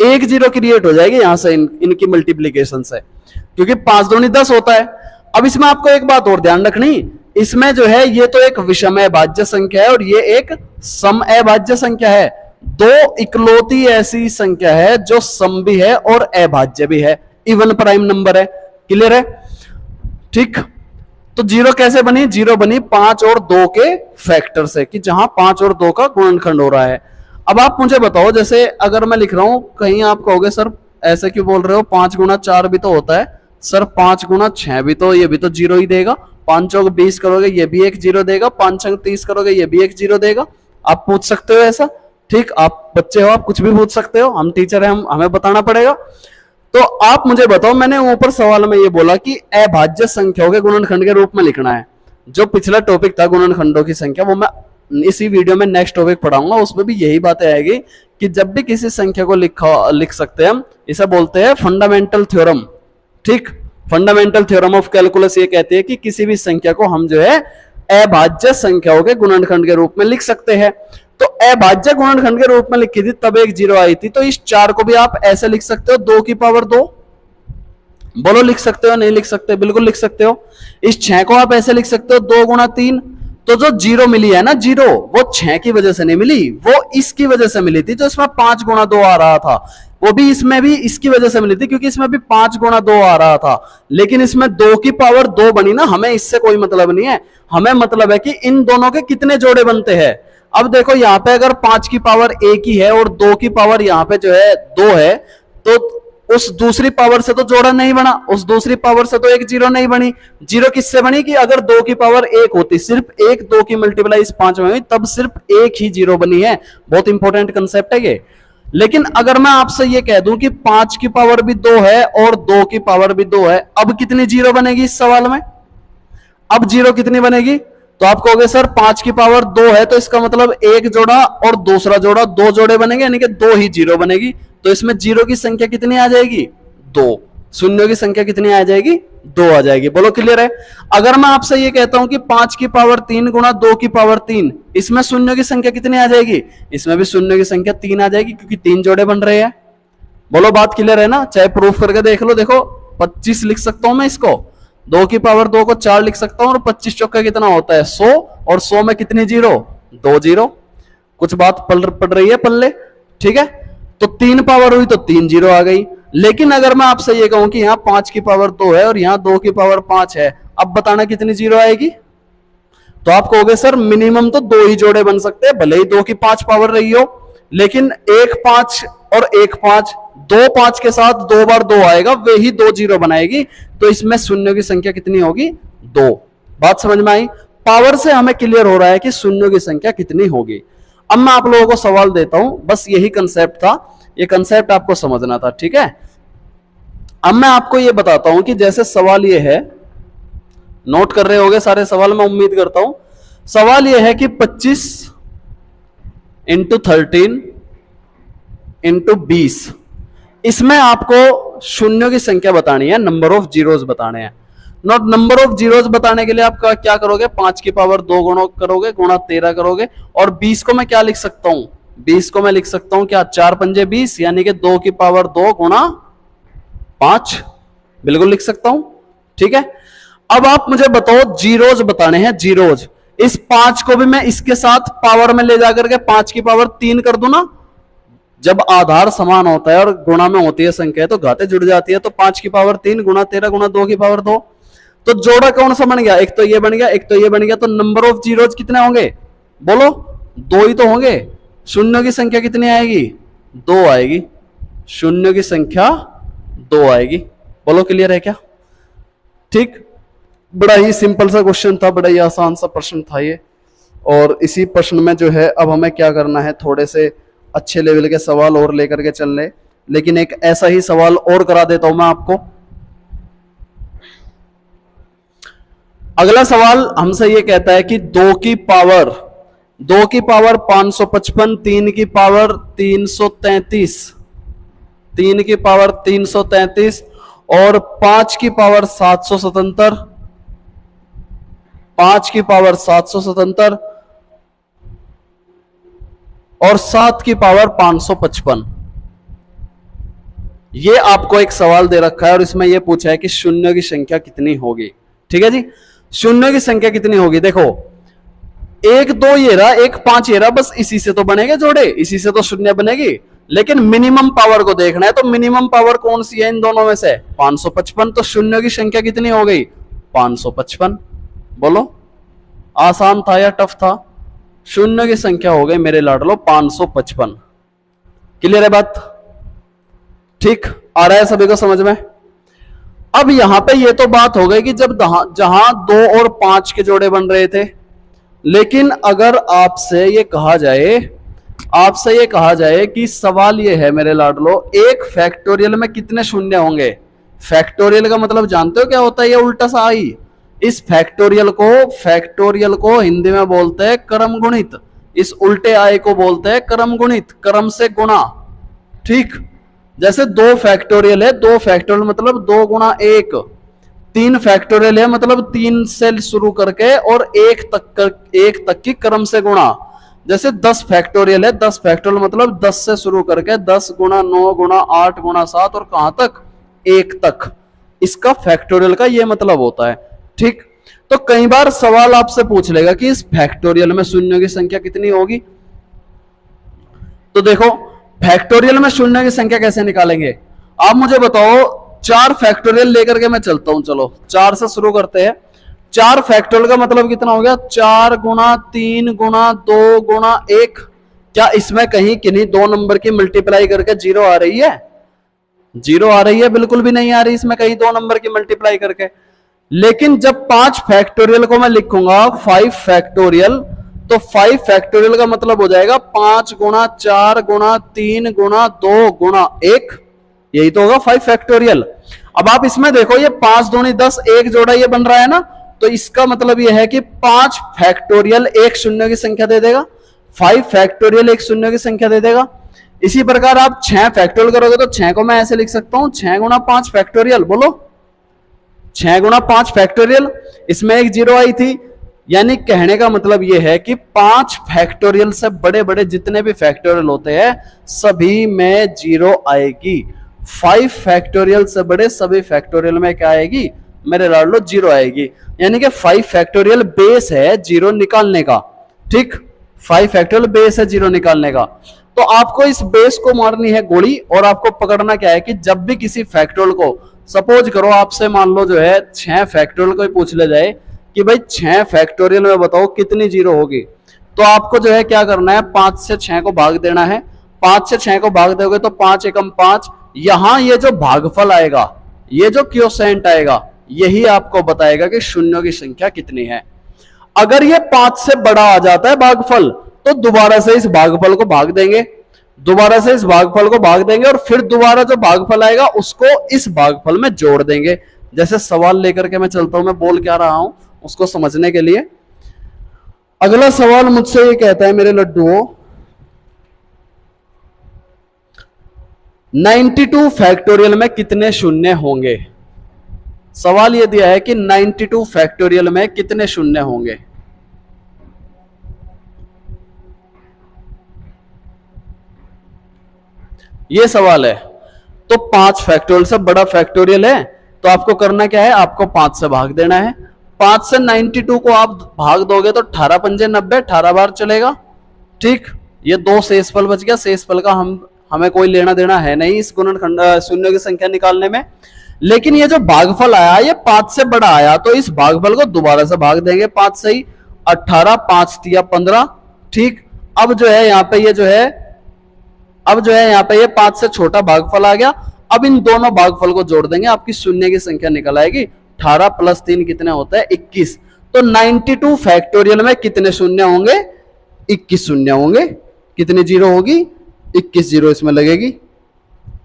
एक जीरो क्रिएट हो जाएगी यहां से इनकी मल्टीप्लीकेशन से, क्योंकि 5 दूनी 10 होता है। अब इसमें आपको एक बात और ध्यान रखनी, इसमें जो है ये तो एक विषम अभाज्य संख्या है और ये एक सम अभाज्य संख्या है। दो इकलौती ऐसी संख्या है जो सम भी है और अभाज्य भी है, इवन प्राइम नंबर है। क्लियर है? ठीक, तो जीरो कैसे बनी? जीरो बनी 5 और 2 के फैक्टर से, कि जहां 5 और 2 का गुणनखंड हो रहा है। अब आप मुझे बताओ, जैसे अगर मैं लिख रहा हूं, कहीं आप कहोगे सर ऐसे क्यों बोल रहे हो, 5 गुणा 4 भी तो होता है। सर 5 गुणा 6 भी तो, ये भी तो जीरो ही देगा। 5 चौक 20 करोगे ये भी एक जीरो देगा, 5 छंग 30 करोगे ये भी एक जीरो देगा। आप पूछ सकते हो ऐसा। ठीक, आप बच्चे हो, आप कुछ भी पूछ सकते हो, हम टीचर हैं, हमें बताना पड़ेगा। तो आप मुझे बताओ, मैंने ऊपर सवाल में ये बोला कि अभाज्य संख्याओं के गुणनखंड के रूप में लिखना है। जो पिछला टॉपिक था गुणनखंडों की संख्या, वो मैं इसी वीडियो में नेक्स्ट टॉपिक पढ़ाऊंगा, उसमें भी यही बातें आएगी कि जब भी किसी संख्या को लिख सकते हैं हम, इसे बोलते हैं फंडामेंटल थ्योरम। ठीक, फंडामेंटल थ्योरम ऑफ कैलकुलस ये कहती है कि किसी भी संख्या को हम जो है अभाज्य संख्याओं के गुणनखंड के रूप में लिख सकते हैं। तो अभाज्य गुणनखंड के रूप में लिखी थी तब एक जीरो आई थी, तो इस 4 को भी आप ऐसे लिख सकते हो 2 की पावर 2। बोलो लिख सकते हो नहीं लिख सकते? बिल्कुल लिख सकते हो। इस 6 को आप ऐसे लिख सकते हो 2 गुणा 3। तो जो जीरो मिली है ना, जीरो, वो 6 की वजह से नहीं मिली, वो इसकी वजह से मिली थी, जो इसमें 5 गुणा 2 आ रहा था। वो भी इसमें भी इसकी वजह से मिली थी, क्योंकि इसमें भी 5 गुणा 2 आ रहा था। लेकिन इसमें 2 की पावर 2 बनी ना, हमें इससे कोई मतलब नहीं है। हमें मतलब है कि इन दोनों के कितने जोड़े बनते हैं। अब देखो यहाँ पे अगर 5 की पावर 1 ही है और 2 की पावर यहाँ पे जो है 2 है, तो उस दूसरी पावर से तो जोड़ा नहीं बना, उस दूसरी पावर से तो एक जीरो नहीं बनी। जीरो किससे बनी? कि अगर 2 की पावर 1 होती, सिर्फ एक 2 की मल्टीप्लाई इस 5 में हुई, तब सिर्फ एक ही जीरो बनी है। बहुत इंपॉर्टेंट कंसेप्ट है ये। लेकिन अगर मैं आपसे ये कह दूं कि 5 की पावर भी 2 है और 2 की पावर भी 2 है, अब कितनी जीरो बनेगी इस सवाल में? अब जीरो कितनी बनेगी? तो आप कहोगे सर 5 की पावर 2 है, तो इसका मतलब एक जोड़ा और दूसरा जोड़ा, 2 जोड़े बनेंगे, यानी कि 2 ही जीरो बनेगी। तो इसमें जीरो की संख्या कितनी आ जाएगी? 2। शून्यों की संख्या कितनी आ जाएगी? 2 आ जाएगी। बोलो क्लियर है? अगर मैं आपसे ये कहता हूं कि 5 की पावर 3 गुणा 2 की पावर 3, इसमें शून्यों की संख्या कितनी आ जाएगी? इसमें भी शून्यों की संख्या 3 आ जाएगी, क्योंकि 3 जोड़े बन रहे हैं। बोलो बात क्लियर है ना? चाहे प्रूफ करके देख लो। देखो 25 लिख सकता हूं मैं इसको, 2 की पावर 2 को 4 लिख सकता हूं, और 25 चौका कितना होता है? 100, और 100 में कितनी जीरो? 2 जीरो। कुछ बात पड़ रही है पल्ले? ठीक है, तो 3 पावर हुई तो 3 जीरो आ गई। लेकिन अगर मैं आपसे ये कहूं कि यहां 5 की पावर 2 है और यहां 2 की पावर 5 है, अब बताना कितनी जीरो आएगी? तो आप कहोगे सर मिनिमम तो 2 ही जोड़े बन सकते हैं, भले ही 2 की 5 पावर रही हो, लेकिन 1 5 और 1 5, 2 5 के साथ 2 बार 2 आएगा, वे ही 2 जीरो बनाएगी। तो इसमें शून्यों की संख्या कितनी होगी? 2। बात समझ में आई? पावर से हमें क्लियर हो रहा है कि शून्यों की संख्या कितनी होगी। अब मैं आप लोगों को सवाल देता हूं, बस यही कंसेप्ट था, ये कंसेप्ट आपको समझना था। ठीक है, अब मैं आपको ये बताता हूं कि जैसे सवाल ये है, नोट कर रहे होगे सारे सवाल, मैं उम्मीद करता हूं। सवाल ये है कि 25 इंटू 13 इंटू 20, इसमें आपको शून्यों की संख्या बतानी है, नंबर ऑफ जीरोस बताने हैं। नोट, नंबर ऑफ जीरोस बताने के लिए आप क्या करोगे? 5 की पावर 2 गुणा करोगे, गुणा 13 करोगे, और 20 को मैं क्या लिख सकता हूं? 20 को मैं लिख सकता हूं क्या? 4 पंजे 20, यानी कि 2 की पावर 2 गुणा 5 बिल्कुल लिख सकता हूं। ठीक है, अब आप मुझे बताओ जीरोज बताने हैं, जीरोज। इस 5 को भी मैं इसके साथ पावर में ले जाकर के 5 की पावर 3 कर दूं ना। जब आधार समान होता है और गुणा में होती है संख्या तो घाते जुड़ जाती है, तो 5 की पावर 3 गुणा 13 गुणा 2 की पावर 2। तो जोड़ा कौन सा बन गया? एक तो ये बन गया, एक तो ये बन गया। तो नंबर ऑफ जीरोज कितने होंगे? बोलो, 2 ही तो होंगे। शून्य की संख्या कितनी आएगी? 2 आएगी। शून्य की संख्या 2 आएगी। बोलो, क्लियर है क्या? ठीक, बड़ा ही सिंपल सा क्वेश्चन था, बड़ा ही आसान सा प्रश्न था ये। और इसी प्रश्न में जो है अब हमें क्या करना है, थोड़े से अच्छे लेवल के सवाल और लेकर के चलने। लेकिन एक ऐसा ही सवाल और करा देता हूं मैं आपको। अगला सवाल हमसे ये कहता है कि 2 की पावर 555, 3 की पावर 333, 3 की पावर 333 और 5 की पावर 777, 5 की पावर 777 और 7 की पावर 555। ये आपको एक सवाल दे रखा है और इसमें यह पूछा है कि शून्य की संख्या कितनी होगी। ठीक है जी, शून्य की संख्या कितनी होगी? देखो, 1 2 ये रहा, 1 5 ये रहा, बस इसी से तो बनेगा जोड़े, इसी से तो शून्य बनेगी। लेकिन मिनिमम पावर को देखना है, तो मिनिमम पावर कौन सी है इन दोनों में से? 555। तो शून्य की संख्या कितनी हो गई? 555। बोलो, आसान था या टफ था? शून्य की संख्या हो गई मेरे लाडलो 555। क्लियर है बात? ठीक, आ रहा है सभी को समझ में? अब यहां पे ये तो बात हो गई कि जब जहां 2 और 5 के जोड़े बन रहे थे। लेकिन अगर आपसे ये कहा जाए कि सवाल ये है मेरे लाडलो, एक फैक्टोरियल में कितने शून्य होंगे? फैक्टोरियल का मतलब जानते हो क्या होता है? ये उल्टा सा आई। इस फैक्टोरियल को हिंदी में बोलते हैं क्रम गुणित। इस उल्टे आय को बोलते हैं क्रम गुणित, क्रम से गुणा। ठीक, जैसे 2 फैक्टोरियल है, 2 फैक्टोरियल मतलब 2 गुणा 1। 3 फैक्टोरियल है मतलब 3 से शुरू करके और 1 तक की क्रम से गुणा। जैसे 10 फैक्टोरियल है, 10 फैक्टोरियल मतलब 10 से शुरू करके 10 गुणा 9 गुणा 8 गुणा 7 और कहां तक? 1 तक। इसका फैक्टोरियल का ये मतलब होता है। ठीक, तो कई बार सवाल आपसे पूछ लेगा कि इस फैक्टोरियल में शून्य की संख्या कितनी होगी। तो देखो, फैक्टोरियल में शून्य की संख्या कैसे निकालेंगे? आप मुझे बताओ, 4 फैक्टोरियल लेकर के मैं चलता हूं। चलो 4 से शुरू करते हैं। 4 फैक्टोरियल का मतलब कितना हो गया? 4 गुणा 3 गुणा 2 गुणा 1। क्या इसमें कहीं किन्हीं 2 नंबर की मल्टीप्लाई करके 0 आ रही है? 0 आ रही है? बिल्कुल भी नहीं आ रही इसमें कहीं 2 नंबर की मल्टीप्लाई करके। लेकिन जब 5 फैक्टोरियल को मैं लिखूंगा 5 फैक्टोरियल, तो 5 फैक्टोरियल का मतलब हो जाएगा 5 गुणा 4 गुणा 3 गुणा 2 गुणा 1। यही तो होगा 5 फैक्टोरियल। अब आप इसमें देखो, ये 5 दूनी 10, एक जोड़ा ये बन रहा है ना, तो इसका मतलब ये है कि 5 फैक्टोरियल एक शून्य की संख्या दे देगा, 5 फैक्टोरियल एक शून्य की संख्या दे देगा। इसी प्रकार आप 6 फैक्टोरियल करोगे तो 6 को मैं ऐसे लिख सकता हूं, 6 गुणा 5 फैक्टोरियल। बोलो, 6 गुणा 5 फैक्टोरियल। इसमें एक 0 आई थी, यानी कहने का मतलब यह है कि 5 फैक्टोरियल से बड़े बड़े जितने भी फैक्टोरियल होते हैं सभी में 0 आएगी। 5 फैक्टोरियल से बड़े सभी फैक्टोरियल में क्या आएगी मेरे लाडलो? 0 आएगी। यानी कि 5 फैक्टोरियल बेस है 0 निकालने का। ठीक, 5 फैक्टोरियल बेस है 0 निकालने का। तो आपको इस बेस को मारनी है गोली और आपको पकड़ना क्या है कि जब भी किसी फैक्टोरियल को, सपोज करो आपसे मान लो जो है 6 फैक्टोरियल को ही पूछ ले जाए कि भाई 6 फैक्टोरियल में बताओ कितनी 0 होगी, तो आपको जो है क्या करना है, 5 से 6 को भाग देना है। 5 से 6 को भाग दोगे तो 5 एकम 5। यहां ये जो भागफल आएगा, ये जो क्वोशिएंट आएगा, यही आपको बताएगा कि शून्यों की संख्या कितनी है। अगर ये 5 से बड़ा आ जाता है भागफल, तो दोबारा से इस भागफल को भाग देंगे, दोबारा से इस भागफल को भाग देंगे और फिर दोबारा जो भागफल आएगा उसको इस भागफल में जोड़ देंगे। जैसे सवाल लेकर के मैं चलता हूं, मैं बोल क्या रहा हूं उसको समझने के लिए। अगला सवाल मुझसे ये कहता है मेरे लड्डुओं, 92 फैक्टोरियल में कितने शून्य होंगे? सवाल ये दिया है कि 92 फैक्टोरियल में कितने शून्य होंगे। ये सवाल है। तो 5 फैक्टोरियल से बड़ा फैक्टोरियल है, तो आपको करना क्या है, आपको 5 से भाग देना है। 5 से 92 को आप भाग दोगे तो 18 पंजे 90, 18 बार चलेगा। ठीक, ये 2 शेषफल बच गया। शेषफल का हमें कोई लेना देना है नहीं इस गुणनखंड शून्य की संख्या निकालने में। लेकिन ये जो भागफल आया ये 5 से बड़ा आया, तो इस भागफल को दोबारा से भाग देंगे 5 से ही। 18, 5 तिया 15। ठीक, अब जो है यहाँ पे ये जो है, अब जो है यहाँ पे ये 5 से छोटा भागफल आ गया। अब इन दोनों भागफल को जोड़ देंगे, आपकी शून्य की संख्या निकल आएगी। 18 + 3 कितने होता है, 21। तो 92 फैक्टोरियल में कितने शून्य होंगे, 21 शून्य होंगे। कितनी जीरो होगी, 21 जीरो इसमें लगेगी।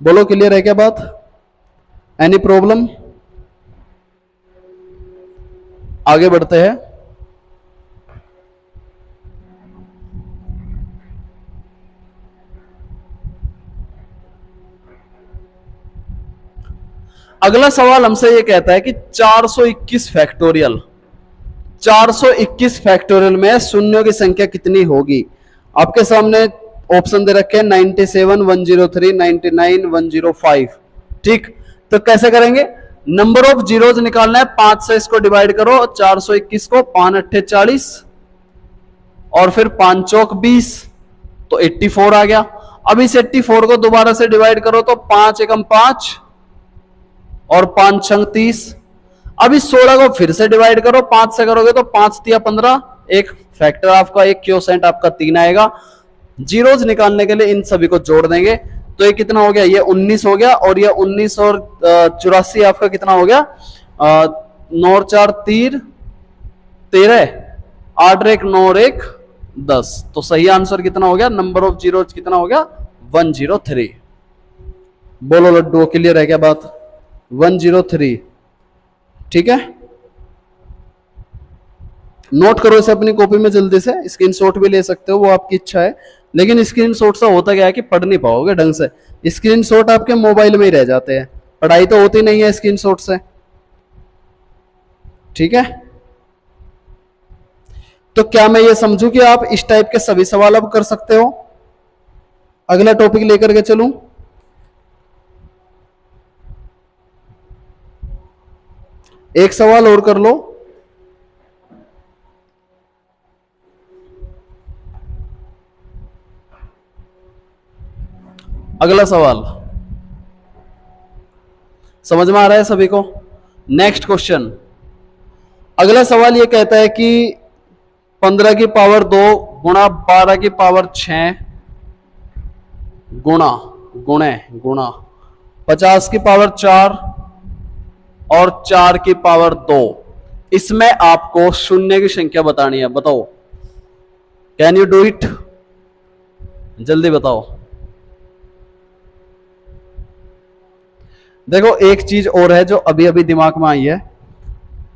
बोलो क्लियर है क्या बात, एनी प्रॉब्लम? आगे बढ़ते हैं। अगला सवाल हमसे ये कहता है कि 421 फैक्टोरियल, 421 फैक्टोरियल में शून्यों की संख्या कितनी होगी। आपके सामने ऑप्शन दे रखे हैं 97, 103, 99, 105। ठीक, तो कैसे करेंगे, नंबर ऑफ जीरोज निकालना है। 5 से इसको डिवाइड करो 421 को, 5 8 40 और फिर 5 चौक 20, तो 84 आ गया। अब इस 84 को दोबारा से डिवाइड करो तो 5 एकम 5 और 5 छंग 30। अब इस 16 को फिर से डिवाइड करो, 5 से करोगे तो 5 तिया 15, एक फैक्टर आपका, एक क्वोशेंट आपका 3 आएगा। जीरोज निकालने के लिए इन सभी को जोड़ देंगे, तो ये कितना हो गया, ये 19 हो गया। और ये 19 और 84 आपका कितना हो गया, 9 4 13, 8 1 9 1 10। तो सही आंसर कितना हो गया, नंबर ऑफ जीरोज कितना हो गया, 103। बोलो लड्डू, क्लियर है क्या बात, 103। ठीक है, नोट करो इसे अपनी कॉपी में जल्दी से, स्क्रीनशॉट भी ले सकते हो, वो आपकी इच्छा है। लेकिन स्क्रीनशॉट से होता क्या है कि पढ़ नहीं पाओगे ढंग से, स्क्रीनशॉट आपके मोबाइल में ही रह जाते हैं, पढ़ाई तो होती नहीं है स्क्रीनशॉट से। ठीक है, तो क्या मैं ये समझूं कि आप इस टाइप के सभी सवाल अब कर सकते हो। अगला टॉपिक लेकर के चलूं, एक सवाल और कर लो। अगला सवाल समझ में आ रहा है सभी को। नेक्स्ट क्वेश्चन, अगला सवाल ये कहता है कि 15 की पावर 2 गुणा 12 की पावर 6 गुणा 50 की पावर 4 और 4 की पावर 2, इसमें आपको शून्य की संख्या बतानी है। बताओ, कैन यू डू इट, जल्दी बताओ। देखो एक चीज और है जो अभी अभी दिमाग में आई है,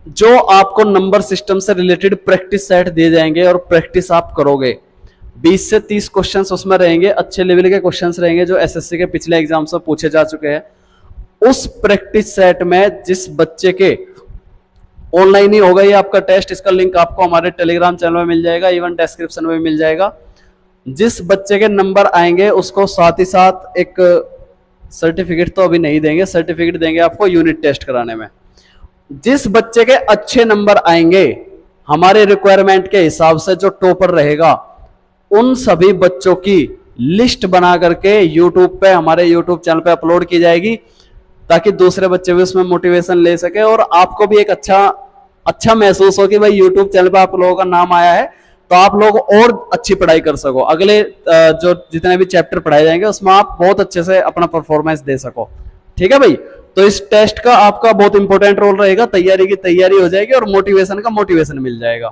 जो आपको नंबर सिस्टम से रिलेटेड प्रैक्टिस सेट दिए जाएंगे और प्रैक्टिस आप करोगे, 20 से 30 क्वेश्चंस उसमें रहेंगे, अच्छे लेवल के क्वेश्चंस रहेंगे जो एसएससी के पिछले एग्जाम से पूछे जा चुके हैं। उस प्रैक्टिस सेट में जिस बच्चे के ऑनलाइन ही होगा ये आपका टेस्ट, इसका लिंक आपको हमारे टेलीग्राम चैनल में मिल जाएगा, इवन डिस्क्रिप्शन में मिल जाएगा। जिस बच्चे के नंबर आएंगे उसको साथ ही साथ एक सर्टिफिकेट तो अभी नहीं देंगे, सर्टिफिकेट देंगे आपको यूनिट टेस्ट कराने में। जिस बच्चे के अच्छे नंबर आएंगे हमारे रिक्वायरमेंट के हिसाब से, जो टॉपर रहेगा, उन सभी बच्चों की लिस्ट बना करके यूट्यूब पे, हमारे यूट्यूब चैनल पे अपलोड की जाएगी, ताकि दूसरे बच्चे भी उसमें मोटिवेशन ले सके और आपको भी एक अच्छा महसूस हो कि भाई यूट्यूब चैनल पे आप लोगों का नाम आया है, तो आप लोग और अच्छी पढ़ाई कर सको। अगले जो जितने भी चैप्टर पढ़ाए जाएंगे उसमें आप बहुत अच्छे से अपना परफॉर्मेंस दे सको। ठीक है भाई, तो इस टेस्ट का आपका बहुत इंपॉर्टेंट रोल रहेगा, तैयारी की तैयारी हो जाएगी और मोटिवेशन का मोटिवेशन मिल जाएगा।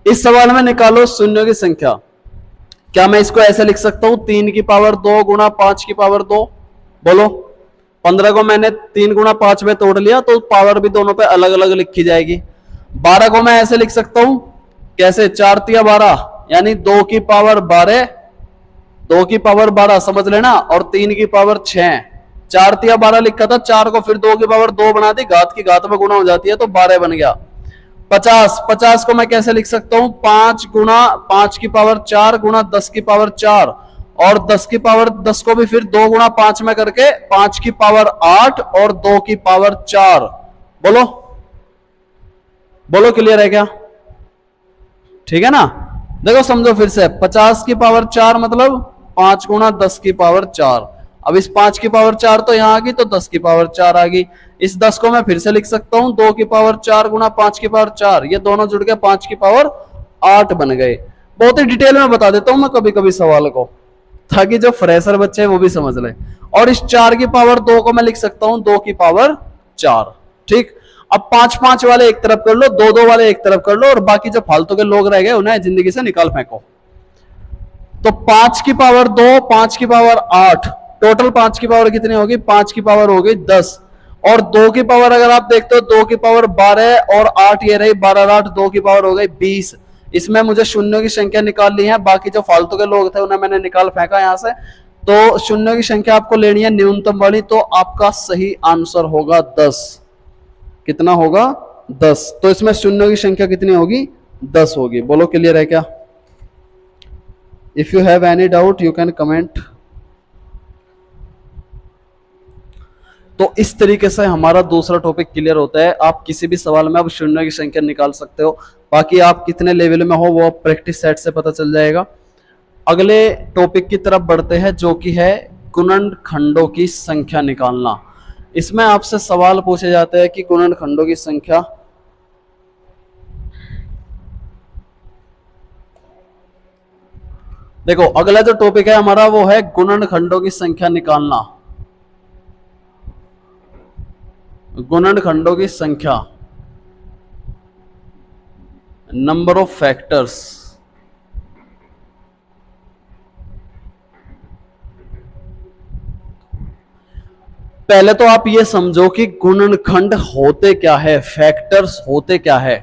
इस सवाल में निकालो शून्यों की संख्या। क्या मैं इसको ऐसे लिख सकता हूं, 3 की पावर 2 गुणा 5 की पावर 2। बोलो, 15 को मैंने 3 गुणा 5 में तोड़ लिया तो पावर भी दोनों पे अलग अलग लिखी जाएगी। 12 को मैं ऐसे लिख सकता हूं, कैसे, 4 तिया 12, यानी 2 की पावर 12, 2 की पावर 12 समझ लेना, और 3 की पावर 6। 4 तिया 12 लिखा था, 4 को फिर 2 की पावर 2 बना दी, घात की घात में गुणा हो जाती है तो 12 बन गया। 50 को मैं कैसे लिख सकता हूं, 5 गुणा 5 की पावर 4 गुणा 10 की पावर 4, और 10 की पावर 10 को भी फिर 2 गुणा 5 में करके 5 की पावर 8 और 2 की पावर 4। बोलो बोलो, क्लियर है क्या? ठीक है ना? देखो समझो फिर से, 50 की पावर 4 मतलब 5 गुणा 10 की पावर 4। अब इस 5 की पावर 4 तो यहां आ गई, तो 10 की पावर 4 आ गई। इस 10 को मैं फिर से लिख सकता हूं 2 की पावर 4 गुणा 5 की पावर 4, ये दोनों जुड़ के 5 की पावर 8 बन गए। बहुत ही डिटेल में बता देता हूं मैं कभी कभी सवाल को, ताकि जो फ्रेशर बच्चे हैं वो भी समझ लें। और इस 4 की पावर 2 को मैं लिख सकता हूं 2 की पावर 4। ठीक, अब 5-5 वाले एक तरफ कर लो, 2-2 वाले एक तरफ कर लो, और बाकी जो फालतू के लोग रह गए उन्हें जिंदगी से निकाल फेंको। तो 5 की पावर 2, 5 की पावर 8, टोटल 5 की पावर कितनी होगी? 5 की पावर हो गई 10, और 2 की पावर अगर आप देखते हो 2 की पावर 12 और 8 ये रही 12 8, 2 की पावर हो गई 20। इसमें मुझे शून्यों की संख्या निकाल ली है, बाकी जो फालतू के लोग थे उन्हें मैंने निकाल फेंका यहां से। तो शून्यों की संख्या आपको लेनी है न्यूनतम वाली, तो आपका सही आंसर होगा 10। कितना होगा? 10। तो इसमें शून्यों की संख्या कितनी होगी? 10 होगी। बोलो क्लियर है क्या? If you have any doubt you can comment. तो इस तरीके से हमारा दूसरा टॉपिक क्लियर होता है। आप किसी भी सवाल में अब शून्यों की संख्या निकाल सकते हो। बाकी आप कितने लेवल में हो वो प्रैक्टिस सेट से पता चल जाएगा। अगले टॉपिक की तरफ बढ़ते हैं, जो कि है गुणनखंडों की संख्या निकालना। इसमें आपसे सवाल पूछे जाते हैं कि गुणनखंडों की संख्या देखो, अगला जो टॉपिक है हमारा वो है गुणनखंडों की संख्या निकालना। गुणनखंडों की संख्या, नंबर ऑफ फैक्टर्स। पहले तो आप ये समझो कि गुणनखंड होते क्या है, फैक्टर्स होते क्या है।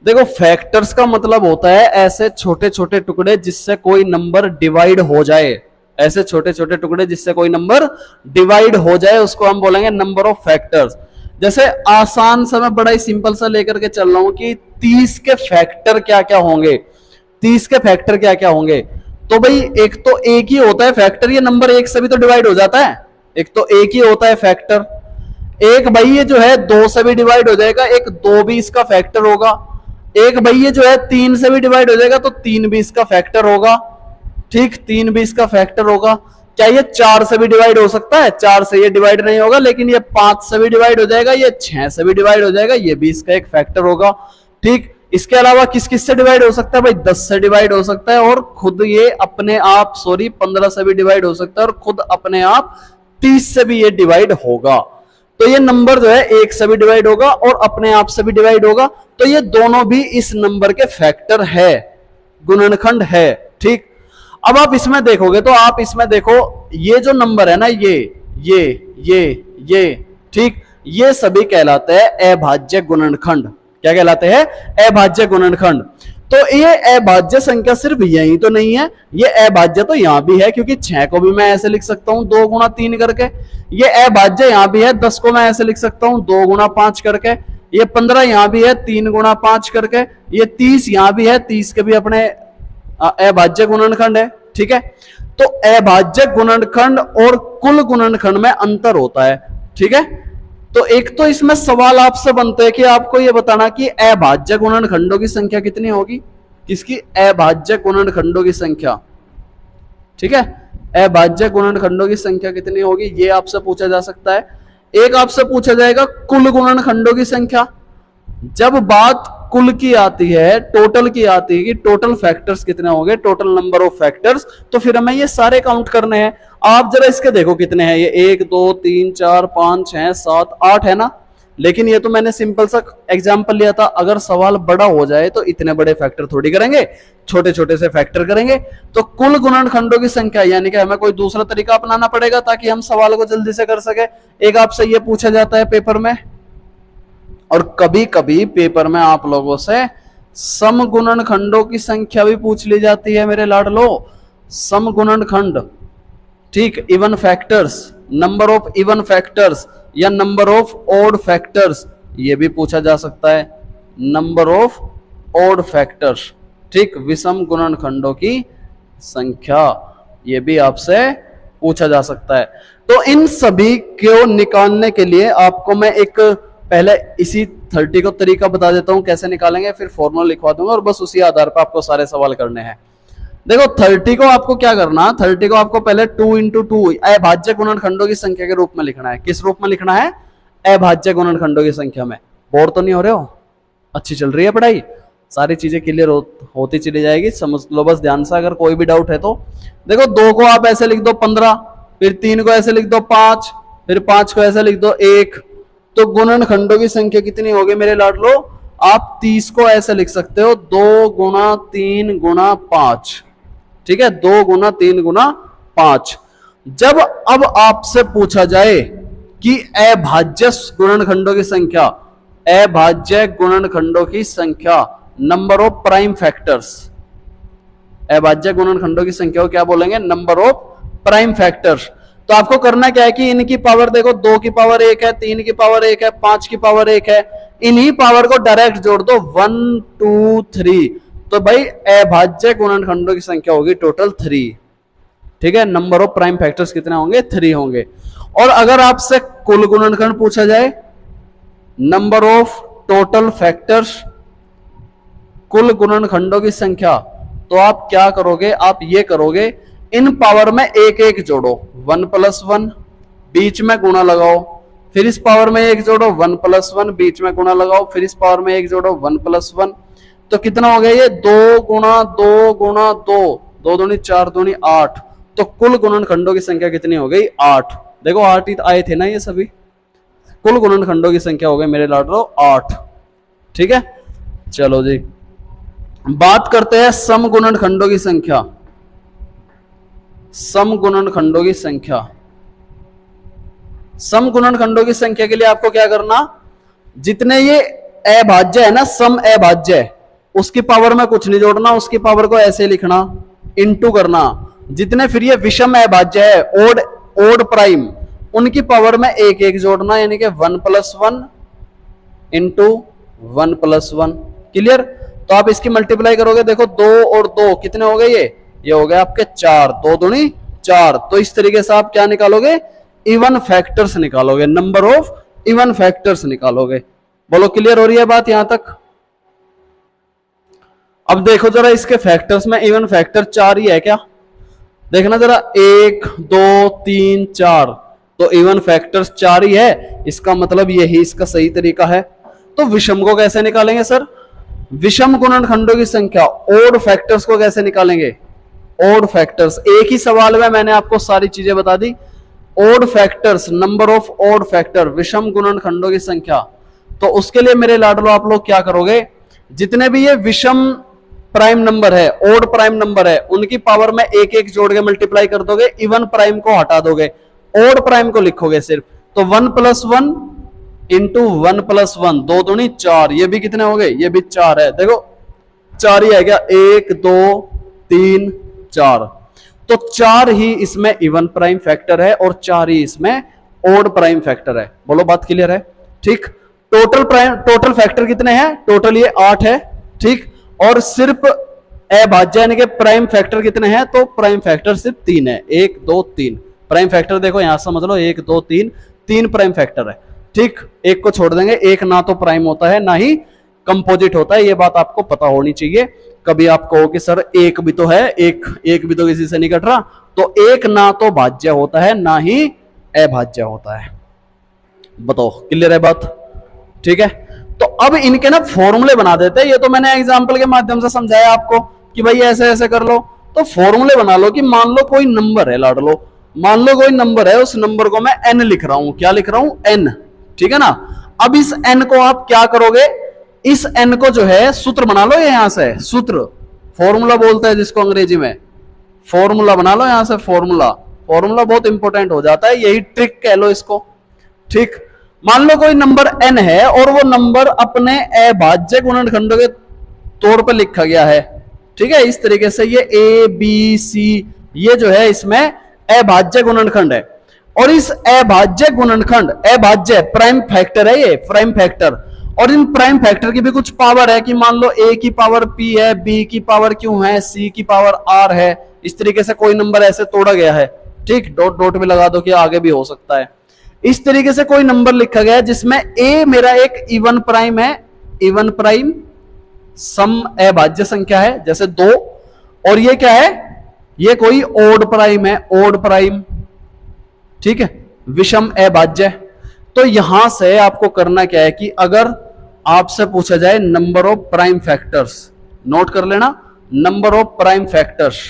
देखो, फैक्टर्स का मतलब होता है ऐसे छोटे छोटे टुकड़े जिससे कोई नंबर डिवाइड हो जाए। ऐसे छोटे छोटे टुकड़े जिससे कोई नंबर डिवाइड हो जाए उसको हम बोलेंगे नंबर ऑफ फैक्टर्स। जैसे आसान सा, मैं बड़ा ही सिंपल सा लेकर के चल रहा हूं कि 30 के फैक्टर क्या क्या होंगे। 30 के फैक्टर क्या क्या होंगे? तो भाई एक तो एक ही होता है फैक्टर, ये नंबर एक से भी तो डिवाइड हो जाता है। एक तो एक ही होता है फैक्टर। एक भाई ये जो है 2 से भी डिवाइड हो जाएगा, एक 2 भी इसका फैक्टर होगा। एक भाई ये जो है 3 से भी डिवाइड हो जाएगा, तो 3 भी इसका फैक्टर होगा। ठीक, 3 भी इसका फैक्टर होगा। क्या ये 4 से भी डिवाइड हो सकता है? 4 से ये डिवाइड नहीं होगा, लेकिन ये 5 से भी डिवाइड हो जाएगा, ये 6 से भी डिवाइड हो जाएगा, ये भी इसका एक फैक्टर होगा। ठीक, इसके अलावा किस किस से डिवाइड हो सकता है? भाई 10 से डिवाइड हो सकता है, और खुद ये अपने आप 15 से भी डिवाइड हो सकता है, और खुद अपने आप 30 से भी ये डिवाइड होगा। तो ये नंबर जो है 1 से भी डिवाइड होगा और अपने आप से भी डिवाइड होगा। तो ये दोनों भी इस नंबर के फैक्टर है, गुणनखंड है। ठीक, अब आप इसमें देखोगे तो आप इसमें देखो, ये जो नंबर है ना, ये ठीक, ये सभी कहलाते हैं अभाज्य गुणनखंड। क्या कहलाते हैं? अभाज्य गुणनखंड। तो ये अभाज्य संख्या सिर्फ यही तो नहीं है, ये अभाज्य तो यहां भी है, क्योंकि 6 को भी मैं ऐसे लिख सकता हूं 2 गुणा 3 करके। ये अभाज्य यहां भी है, 10 को मैं ऐसे लिख सकता हूं 2 गुणा 5 करके। ये 15 यहां भी है 3 गुणा 5 करके। ये 30 यहां भी है, 30 के भी अपने अभाज्य गुणनखंड है। ठीक है, तो अभाज्य गुणनखंड और कुल गुणनखंड में अंतर होता है। ठीक है, तो एक तो इसमें सवाल आपसे बनते हैं कि आपको यह बताना कि अभाज्य गुणनखंडों की संख्या कितनी होगी। किसकी? अभाज्य गुणनखंडों की संख्या। ठीक है, अभाज्य गुणनखंडों की संख्या कितनी होगी ये आपसे पूछा जा सकता है। एक आपसे पूछा जाएगा कुल गुणनखंडों की संख्या। जब बात कुल की आती है, टोटल की आती है कि टोटल फैक्टर्स कितने होंगे, टोटल नंबर ऑफ फैक्टर्स, तो फिर हमें ये सारे काउंट करने हैं। आप जरा इसके देखो कितने हैं, ये 1 2 3 4 5 6 7 8 है ना। लेकिन ये तो मैंने सिंपल सा एग्जांपल लिया था। अगर सवाल बड़ा हो जाए तो इतने बड़े फैक्टर थोड़ी करेंगे, छोटे छोटे से फैक्टर करेंगे। तो कुल गुणनखंडों की संख्या, यानी कि हमें कोई दूसरा तरीका अपनाना पड़ेगा ताकि हम सवाल को जल्दी से कर सके। एक आपसे ये पूछा जाता है पेपर में, और कभी कभी पेपर में आप लोगों से समगुणनखंडों की संख्या भी पूछ ली जाती है मेरे लाडलो। समगुणनखंड, ठीक, even factors, number of even factors या नंबर ऑफ ऑड फैक्टर्स, ये भी पूछा जा सकता है। नंबर ऑफ ऑड फैक्टर्स, ठीक, विषम गुणनखंडों की संख्या। ये भी आपसे पूछा जा सकता है। तो इन सभी को निकालने के लिए आपको मैं एक पहले इसी 30 को तरीका बता देता हूं कैसे निकालेंगे, फिर फॉर्मूला लिखवा दूंगा और बस उसी आधार पर आपको सारे सवाल करने हैं। देखो 30 को आपको क्या करना, 30 को आपको पहले 2 इंटू 2 अभाज्य गुणनखंडों की संख्या के रूप में लिखना है। किस रूप में लिखना है? अभाज्य गुणनखंडों की संख्या में। बोर तो नहीं हो रहे हो? अच्छी चल रही है पढ़ाई, सारी चीजें क्लियर होती चली जाएगी, समझ लो बस ध्यान से। अगर कोई भी डाउट है तो देखो 2 को आप ऐसे लिख दो 15, फिर 3 को ऐसे लिख दो 5, फिर 5 को ऐसे लिख दो 1। तो गुणनखंडों की संख्या कितनी होगी मेरे लाडलो? आप 30 को ऐसे लिख सकते हो 2 गुणा 3 गुणा 5। ठीक है, 2 गुना 3 गुना 5। जब अब आपसे पूछा जाए कि अभाज्य गुणनखंडों की संख्या, अभाज्य गुणनखंडों की संख्या, नंबर ऑफ प्राइम फैक्टर्स, अभाज्य गुणनखंडों की संख्या को क्या बोलेंगे? Number of prime factors. तो आपको करना क्या है कि इनकी पावर देखो, 2 की पावर 1 है, 3 की पावर 1 है, 5 की पावर 1 है, इन्हीं पावर को डायरेक्ट जोड़ दो 1 2 3। तो भाई अभाज्य गुणनखंडों की संख्या होगी टोटल 3। ठीक है, नंबर ऑफ प्राइम फैक्टर्स कितने होंगे? 3 होंगे। और अगर आपसे कुल गुणनखंड पूछा जाए, नंबर ऑफ टोटल फैक्टर्स, कुल गुणनखंडों की संख्या, तो आप क्या करोगे? आप ये करोगे, इन पावर में एक एक जोड़ो 1 + 1, बीच में गुणा लगाओ, फिर इस पावर में एक जोड़ो 1 + 1, बीच में गुणा लगाओ, फिर इस पावर में एक जोड़ो 1 + 1। तो कितना हो गया ये? 2 गुणा 2 गुणा 2, 2 दूनी 4 दूनी 8। तो कुल गुणनखंडों की संख्या कितनी हो गई? 8। देखो 8 ही आए थे ना ये सभी। कुल गुणनखंडों की संख्या हो गई मेरे लाडलो 8। ठीक है, चलो जी बात करते हैं सम गुणनखंडों की संख्या। सम गुणनखंडों की संख्या, सम गुणनखंडों की संख्या के लिए आपको क्या करना? जितने ये अभाज्य है ना, सम अभाज्य है, उसकी पावर में कुछ नहीं जोड़ना, उसकी पावर को ऐसे लिखना, इनटू करना। जितने फिर ये विषम अभाज्य है, ओड ओड प्राइम, उनकी पावर में एक एक जोड़ना, यानी कि 1 + 1 इंटू 1 + 1। क्लियर? तो आप इसकी मल्टीप्लाई करोगे, देखो 2 और 2 कितने हो गए? ये हो गए आपके 4, 2 दूनी 4। तो इस तरीके से आप क्या निकालोगे? इवन फैक्टर्स निकालोगे, नंबर ऑफ इवन फैक्टर्स निकालोगे। बोलो क्लियर हो रही है बात यहां तक? अब देखो जरा इसके फैक्टर्स में इवन फैक्टर 4 ही है क्या? देखना जरा, 1 2 3 4, तो इवन फैक्टर्स 4 ही है, इसका मतलब यही इसका सही तरीका है। तो विषम को कैसे निकालेंगे सर? विषम गुणनखंडों की संख्या, ओड फैक्टर्स को कैसे निकालेंगे? ओड फैक्टर्स, एक ही सवाल में मैंने आपको सारी चीजें बता दी। Odd factors, number of odd factor, विषम गुणनखंडों की संख्या। तो उसके लिए मेरे लाडलो आप लोग क्या करोगे? जितने भी ये विषम प्राइम नंबर है, ओड प्राइम नंबर है, उनकी पावर में एक एक जोड़ के मल्टीप्लाई कर दोगे, इवन प्राइम को हटा दोगे, ओड प्राइम को लिखोगे सिर्फ। तो 1 + 1 इंटू 1 + 1, 2 दूनी 4, ये भी कितने हो गए? ये भी 4 है। देखो 4 ही है क्या? 1 2 3 4। तो 4 ही इसमें इवन प्राइम फैक्टर है और 4 ही इसमें ओड प्राइम फैक्टर है। बोलो बात क्लियर है? ठीक। टोटल फैक्टर कितने हैं? टोटल ये 8 है। ठीक, और सिर्फ अभाज्य यानी कि प्राइम फैक्टर कितने हैं? तो प्राइम फैक्टर सिर्फ 3 है, 1 2 3। प्राइम फैक्टर देखो यहां समझ लो, 1 2 3, 3 प्राइम फैक्टर है। ठीक, एक को छोड़ देंगे, एक ना तो प्राइम होता है ना ही कंपोजिट होता है, ये बात आपको पता होनी चाहिए। कभी आप कहो कि सर एक भी तो है, एक भी तो किसी से नहीं कट रहा, तो एक ना तो भाज्य होता है ना ही अभाज्य होता है। बताओ क्लियर है बात? ठीक है, तो अब इनके ना फॉर्मूले बना देते हैं। ये तो मैंने एग्जांपल के माध्यम से समझाया आपको कि भाई ऐसे ऐसे कर लो। तो फॉर्मूले बना लो कि मान लो कोई नंबर है, लाड लो, मान लो कोई नंबर है, उस नंबर को मैं n लिख रहा हूं। क्या लिख रहा हूं? n। ठीक है ना? अब इस n को आप क्या करोगे? इस n को जो है सूत्र बना लो, यहां से सूत्र, फॉर्मूला बोलते हैं जिसको अंग्रेजी में, फॉर्मूला बना लो यहां से। फॉर्मूला बहुत इंपॉर्टेंट हो जाता है, यही ट्रिक कह लो इसको। ठीक, मान लो कोई नंबर n है और वो नंबर अपने अभाज्य गुणनखंडों के तौर पर लिखा गया है। ठीक है, इस तरीके से ये a b c, ये जो है इसमें अभाज्य गुणनखंड है। और इस अभाज्य गुणनखंड, अभाज्य प्राइम फैक्टर है ये, प्राइम फैक्टर, और इन प्राइम फैक्टर की भी कुछ पावर है कि मान लो a की पावर p है, b की पावर q है, c की पावर r है, इस तरीके से कोई नंबर ऐसे तोड़ा गया है, ठीक, डॉट डॉट भी लगा दो कि आगे भी हो सकता है। इस तरीके से कोई नंबर लिखा गया है जिसमें ए मेरा एक इवन प्राइम है, इवन प्राइम सम अभाज्य संख्या है जैसे 2, और ये क्या है, ये कोई ओड प्राइम है, ओड प्राइम, ठीक है, विषम अभाज्य। तो यहां से आपको करना क्या है कि अगर आपसे पूछा जाए number of prime factors, note कर लेना, नंबर ऑफ प्राइम फैक्टर्स,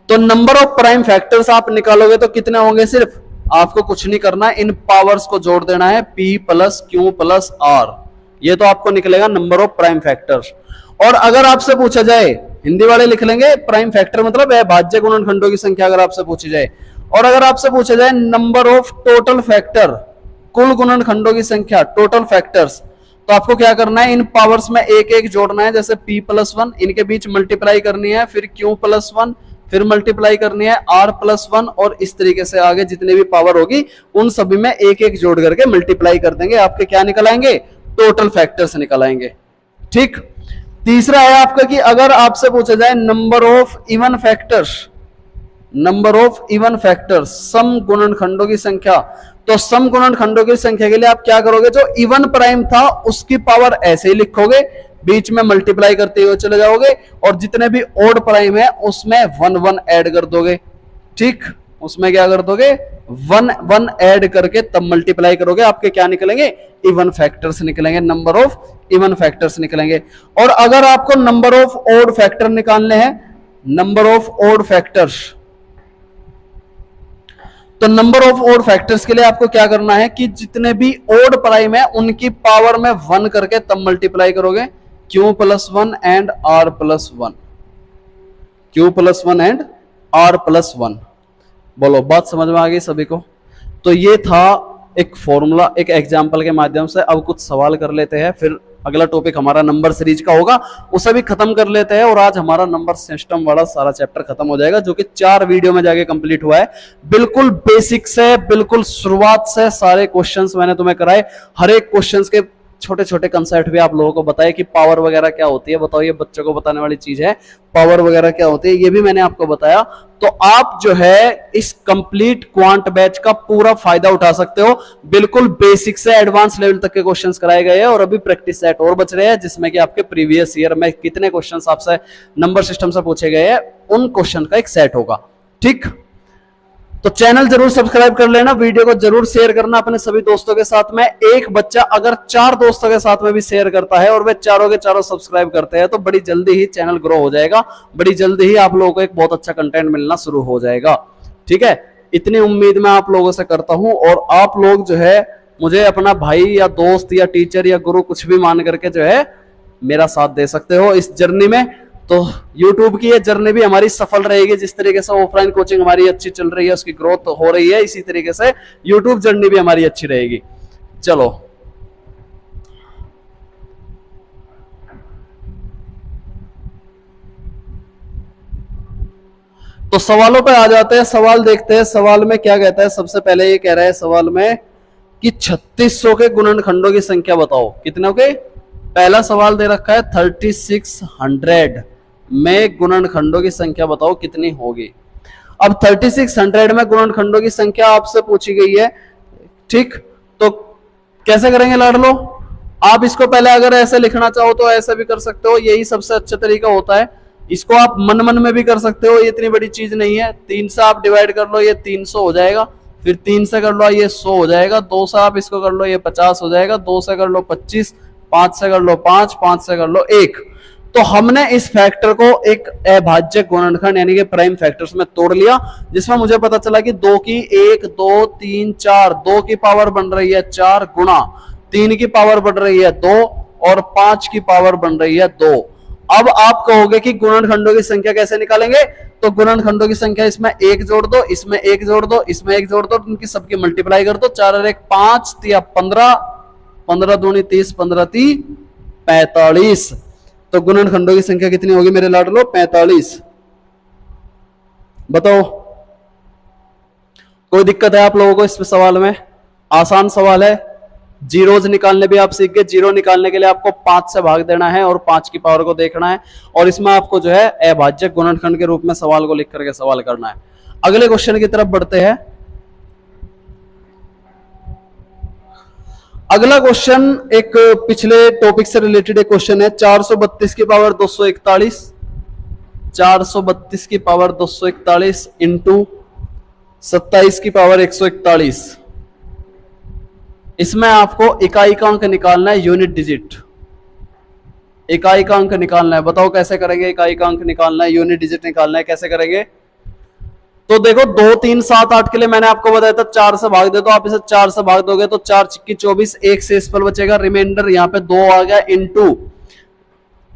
तो नंबर ऑफ प्राइम फैक्टर्स आप निकालोगे तो कितने होंगे, सिर्फ आपको कुछ नहीं करना, इन पावर्स को जोड़ देना है, p plus q plus r, ये तो आपको निकलेगा नंबर ऑफ प्राइम फैक्टर्स। और अगर आपसे पूछा जाए, हिंदी वाले लिख लेंगे प्राइम फैक्टर मतलब अभाज्य गुणनखंडों की संख्या, अगर आपसे पूछी जाए, और अगर आपसे पूछा जाए नंबर ऑफ टोटल फैक्टर, कुल गुणनखंडों की संख्या, टोटल फैक्टर्स, तो आपको क्या करना है, इन पावर्स में एक एक जोड़ना है, जैसे p प्लस 1, इनके बीच मल्टीप्लाई करनी है, फिर q प्लस 1, फिर मल्टीप्लाई करनी है r प्लस 1, और इस तरीके से आगे जितने भी पावर होगी उन सभी में एक एक जोड़ करके मल्टीप्लाई कर देंगे, आपके क्या निकल आएंगे, टोटल फैक्टर्स निकल आएंगे, ठीक। तीसरा है आपका कि अगर आपसे पूछा जाए number of even factors, number of even factors, सम गुणनखंडों की संख्या, तो सम गुणनखंडों की संख्या के लिए आप क्या करोगे, जो इवन प्राइम था उसकी पावर ऐसे ही लिखोगे, बीच में मल्टीप्लाई करते हुए चले जाओगे, और जितने भी ओड प्राइम है उसमें 1 1 ऐड कर दोगे, ठीक, उसमें क्या कर दोगे, 1 1 ऐड करके तब मल्टीप्लाई करोगे, आपके क्या निकलेंगे, इवन फैक्टर्स निकलेंगे, नंबर ऑफ इवन फैक्टर्स निकलेंगे। और अगर आपको नंबर ऑफ ओड फैक्टर निकालने हैं, नंबर ऑफ ओड फैक्टर्स, तो नंबर ऑफ ओड फैक्टर्स के लिए आपको क्या करना है कि जितने भी ओड प्राइम है उनकी पावर में 1 करके तब मल्टीप्लाई करोगे, q plus 1 and r plus 1, q plus 1 and r plus 1। बोलो बात समझ में आ गई सभी को। तो ये था एक फॉर्मूला, एक एग्जाम्पल के माध्यम से। अब कुछ सवाल कर लेते हैं, फिर अगला टॉपिक हमारा नंबर सीरीज का होगा, उसे भी खत्म कर लेते हैं, और आज हमारा नंबर सिस्टम वाला सारा चैप्टर खत्म हो जाएगा, जो कि 4 वीडियो में जाके कंप्लीट हुआ है। बिल्कुल बेसिक से, बिल्कुल शुरुआत से सारे क्वेश्चंस मैंने तुम्हें कराए, हर एक क्वेश्चंस के छोटे छोटे कंसेप्ट भी आप लोगों को बताए कि पावर वगैरह क्या होती है, बताओ, ये बच्चों को बताने वाली चीज है, पावर वगैरह क्या होती है, ये भी मैंने आपको बताया। तो आप जो है इस कंप्लीट क्वांट बैच का पूरा फायदा उठा सकते हो। बिल्कुल बेसिक से एडवांस लेवल तक के क्वेश्चंस कराए गए हैं, और अभी प्रैक्टिस सेट और बच रहे हैं, जिसमें कि आपके प्रीवियस ईयर में कितने क्वेश्चंस आपसे नंबर सिस्टम से पूछे गए हैं उन क्वेश्चन का एक सेट होगा, ठीक। तो चैनल जरूर सब्सक्राइब कर लेना, वीडियो को जरूर शेयर करना अपने सभी दोस्तों के साथ में। एक बच्चा अगर 4 दोस्तों के साथ में भी शेयर करता है और वे चारों के चारों सब्सक्राइब करते हैं, तो बड़ी जल्दी ही चैनल ग्रो हो जाएगा, बड़ी जल्दी ही आप लोगों को एक बहुत अच्छा कंटेंट मिलना शुरू हो जाएगा, ठीक है। इतनी उम्मीद मैं आप लोगों से करता हूं, और आप लोग जो है मुझे अपना भाई या दोस्त या टीचर या गुरु कुछ भी मान करके जो है मेरा साथ दे सकते हो इस जर्नी में। तो YouTube की ये जर्नी भी हमारी सफल रहेगी, जिस तरीके से ऑफलाइन कोचिंग हमारी अच्छी चल रही है, उसकी ग्रोथ हो रही है, इसी तरीके से YouTube जर्नी भी हमारी अच्छी रहेगी। चलो तो सवालों पे आ जाते हैं, सवाल देखते हैं। सवाल में क्या कहता है, सबसे पहले ये कह रहा है सवाल में कि 3600 के गुणनखंडों की संख्या बताओ, कितनों के। पहला सवाल दे रखा है 3600 में गुणनखंडों की संख्या बताओ कितनी होगी। अब 3600 में गुणनखंडों की संख्या आपसे पूछी गई है, ठीक। तो कैसे करेंगे लाडलो, आप इसको पहले अगर ऐसे लिखना चाहो तो ऐसे भी कर सकते हो, यही सबसे अच्छा तरीका होता है। इसको आप मन मन में भी कर सकते हो, ये इतनी बड़ी चीज नहीं है। 3 से आप डिवाइड कर लो, ये 300 हो जाएगा, फिर 3 से कर लो ये 100 हो जाएगा, 2 से आप इसको कर लो ये 50 हो जाएगा, 2 से कर लो 25, 5 से कर लो 5, 5 से कर लो 1। तो हमने इस फैक्टर को एक अभाज्य गुणनखंड यानी कि प्राइम फैक्टर्स में तोड़ लिया, जिसमें मुझे पता चला कि 2 की 1 2 3 4, 2 की पावर बन रही है 4 गुणा 3 की पावर बन रही है 2 और 5 की पावर बन रही है 2। अब आप कहोगे कि गुणनखंडों की संख्या कैसे निकालेंगे, तो गुणनखंडों की संख्या इसमें 1 जोड़ दो, इसमें 1 जोड़ दो, इसमें 1 जोड़ दो, उनकी सबकी मल्टीप्लाई कर दो। 4 और 1 5, 3 15, 15 दूनी 30, 15 30 45। तो गुणनखंडों की संख्या कितनी होगी मेरे लाडलो, 45। बताओ कोई दिक्कत है आप लोगों को इस सवाल में? आसान सवाल है, जीरोज निकालने भी आप सीख गए। जीरो निकालने के लिए आपको 5 से भाग देना है और 5 की पावर को देखना है, और इसमें आपको जो है अभाज्य गुणनखंड के रूप में सवाल को लिख करके सवाल करना है। अगले क्वेश्चन की तरफ बढ़ते हैं। अगला क्वेश्चन एक पिछले टॉपिक से रिलेटेड एक क्वेश्चन है। 432 की पावर 241, 432 की पावर 241 इंटू 27 की पावर 141। इसमें आपको इकाई का अंक निकालना है, यूनिट डिजिट। इकाई का अंक निकालना है, बताओ कैसे करेंगे? इकाई का अंक निकालना है, यूनिट डिजिट निकालना है, कैसे करेंगे? तो देखो 2 3 7 8 के लिए मैंने आपको बताया था 4 से भाग दे, तो आप इसे 4 से भाग दोगे तो 4 छिक्की 24, 1 से इस पर बचेगा, रिमाइंडर यहाँ पे 2 आ गया, इंटू